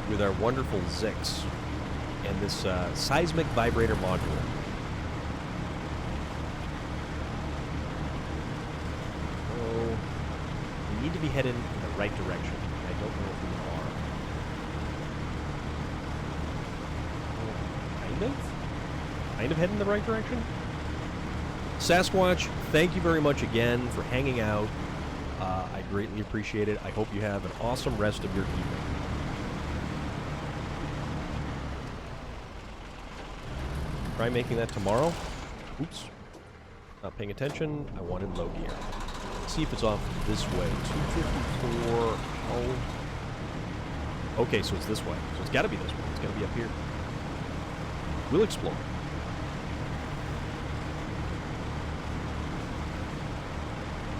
with our wonderful Zix and this seismic vibrator module. Oh, we need to be headed in the right direction. I don't know if we are. Kind of heading in the right direction. Sasquatch, thank you very much again for hanging out. I greatly appreciate it. I hope you have an awesome rest of your evening. Try making that tomorrow. Oops. Not paying attention. I wanted low gear. Let's see if it's off this way. 254. Oh. Okay, so it's this way. So it's got to be this way. It's got to be up here. We'll explore.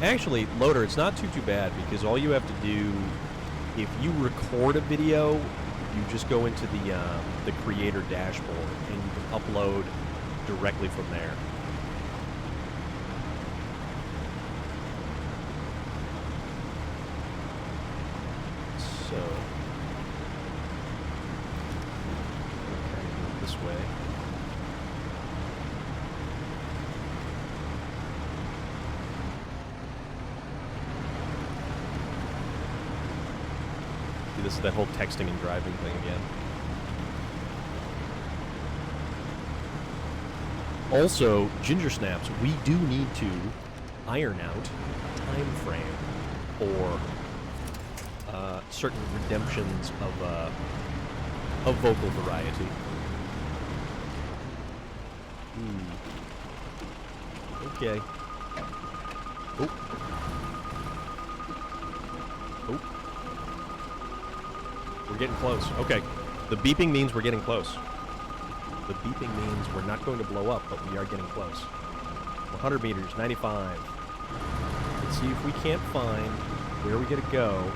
Actually, Loader, it's not too bad, because all you have to do, if you record a video, you just go into the creator dashboard and you can upload directly from there. So, okay, this way. This is that whole texting and driving thing again. Also, Ginger Snaps, we do need to iron out a time frame for certain redemptions of vocal variety. Okay. Oh. Oh. We're getting close. Okay. The beeping means we're getting close. The beeping means we're not going to blow up, but we are getting close. 100 meters, 95. Let's see if we can't find where we gotta go.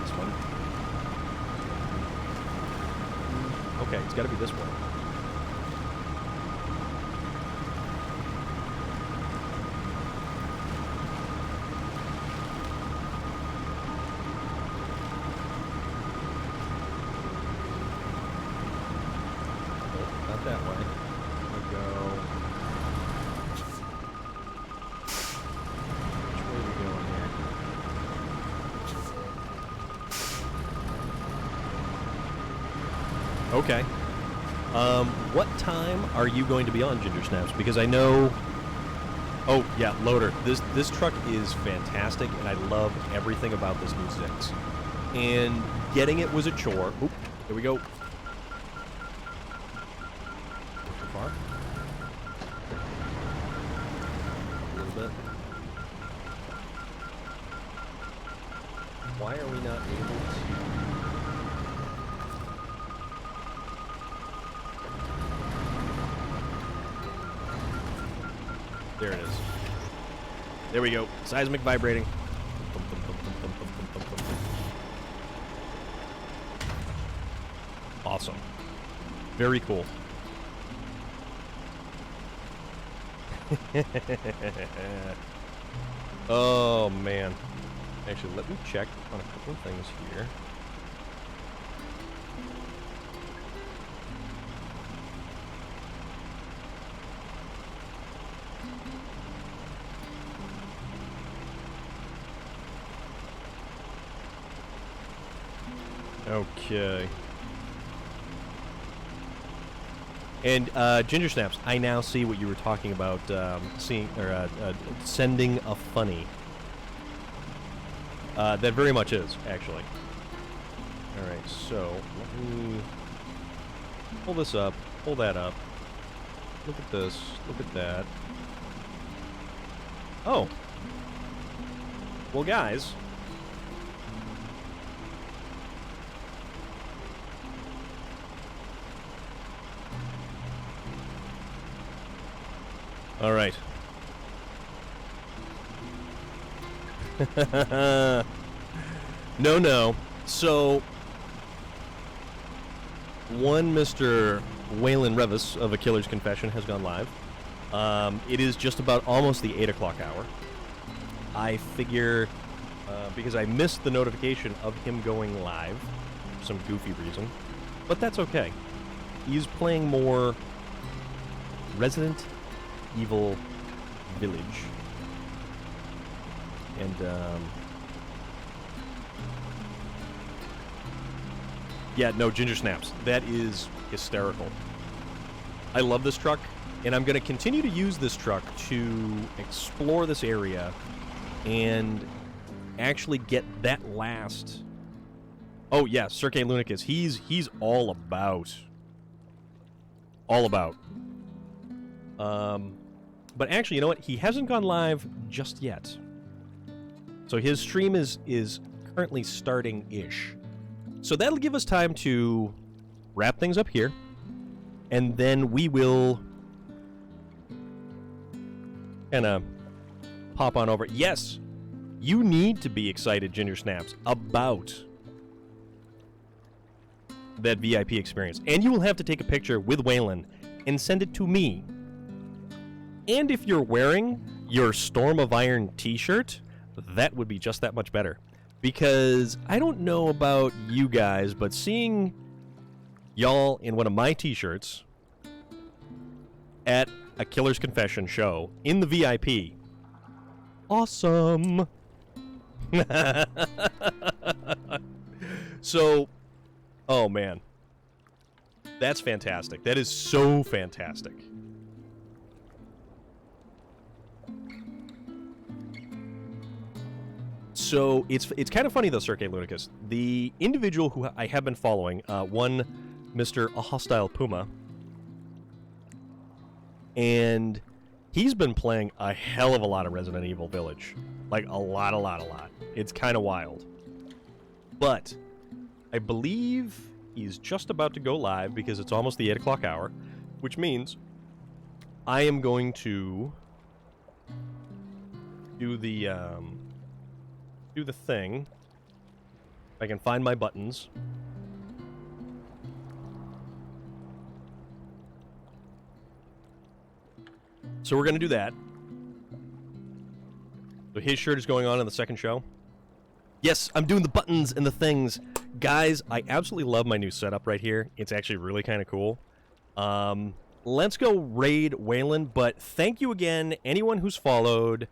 This one. Okay, it's gotta be this one. That way. We'll go. Which way are we going here? Okay. What time are you going to be on, Ginger Snaps? Because I know. Oh yeah, Loader. This truck is fantastic, and I love everything about this new Zix. And getting it was a chore. Oop, here we go. Why are we not able to... There it is. There we go. Seismic vibrating. Awesome. Very cool. Oh, man. Actually, let me check on a couple of things here. Okay. And Ginger Snaps, I now see what you were talking about, sending a funny. That very much is, actually. Alright, so, let me pull this up, pull that up. Look at this, look at that. Oh. Well, guys. All right. No. So, one Mr. Waylon Revis of A Killer's Confession has gone live. It is just about almost the 8 o'clock hour. I figure, because I missed the notification of him going live for some goofy reason, but that's okay. He's playing more Resident Evil Village. And, yeah, no, Ginger Snaps. That is hysterical. I love this truck, and I'm going to continue to use this truck to explore this area and actually get that last... Oh, yeah, Sergei Lunicus. He's all about. All about. But actually, you know what? He hasn't gone live just yet. So his stream is currently starting-ish. So that'll give us time to wrap things up here. And then we will kind of pop on over. Yes, you need to be excited, Ginger Snaps, about that VIP experience. And you will have to take a picture with Waylon and send it to me. And if you're wearing your Storm of Iron t-shirt, that would be just that much better. Because I don't know about you guys, but seeing y'all in one of my t-shirts at a Killer's Confession show in the VIP, awesome. So, oh man, that's fantastic. That is so fantastic. So it's kind of funny though, Sergei Lunicus. The individual who I have been following, one Mr. A Hostile Puma, and he's been playing a hell of a lot of Resident Evil Village. Like a lot. It's kind of wild. But I believe he's just about to go live because it's almost the 8 o'clock hour, which means I am going to do the thing. If I can find my buttons. So we're going to do that. So his shirt is going on in the second show. Yes, I'm doing the buttons and the things. Guys, I absolutely love my new setup right here. It's actually really kind of cool. Let's go raid Waylon, but thank you again, anyone who's followed,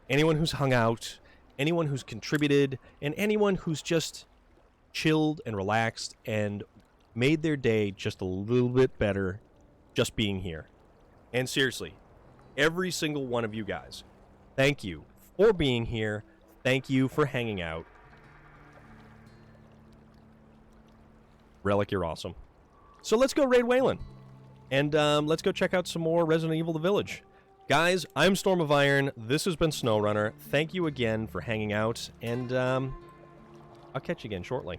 anyone who's hung out, anyone who's contributed, and anyone who's just chilled and relaxed and made their day just a little bit better just being here. And seriously, every single one of you guys, thank you for being here. Thank you for hanging out. Relic, you're awesome. So let's go raid Waylon. And let's go check out some more Resident Evil The Village. Guys, I'm Storm of Iron. This has been SnowRunner. Thank you again for hanging out, and I'll catch you again shortly.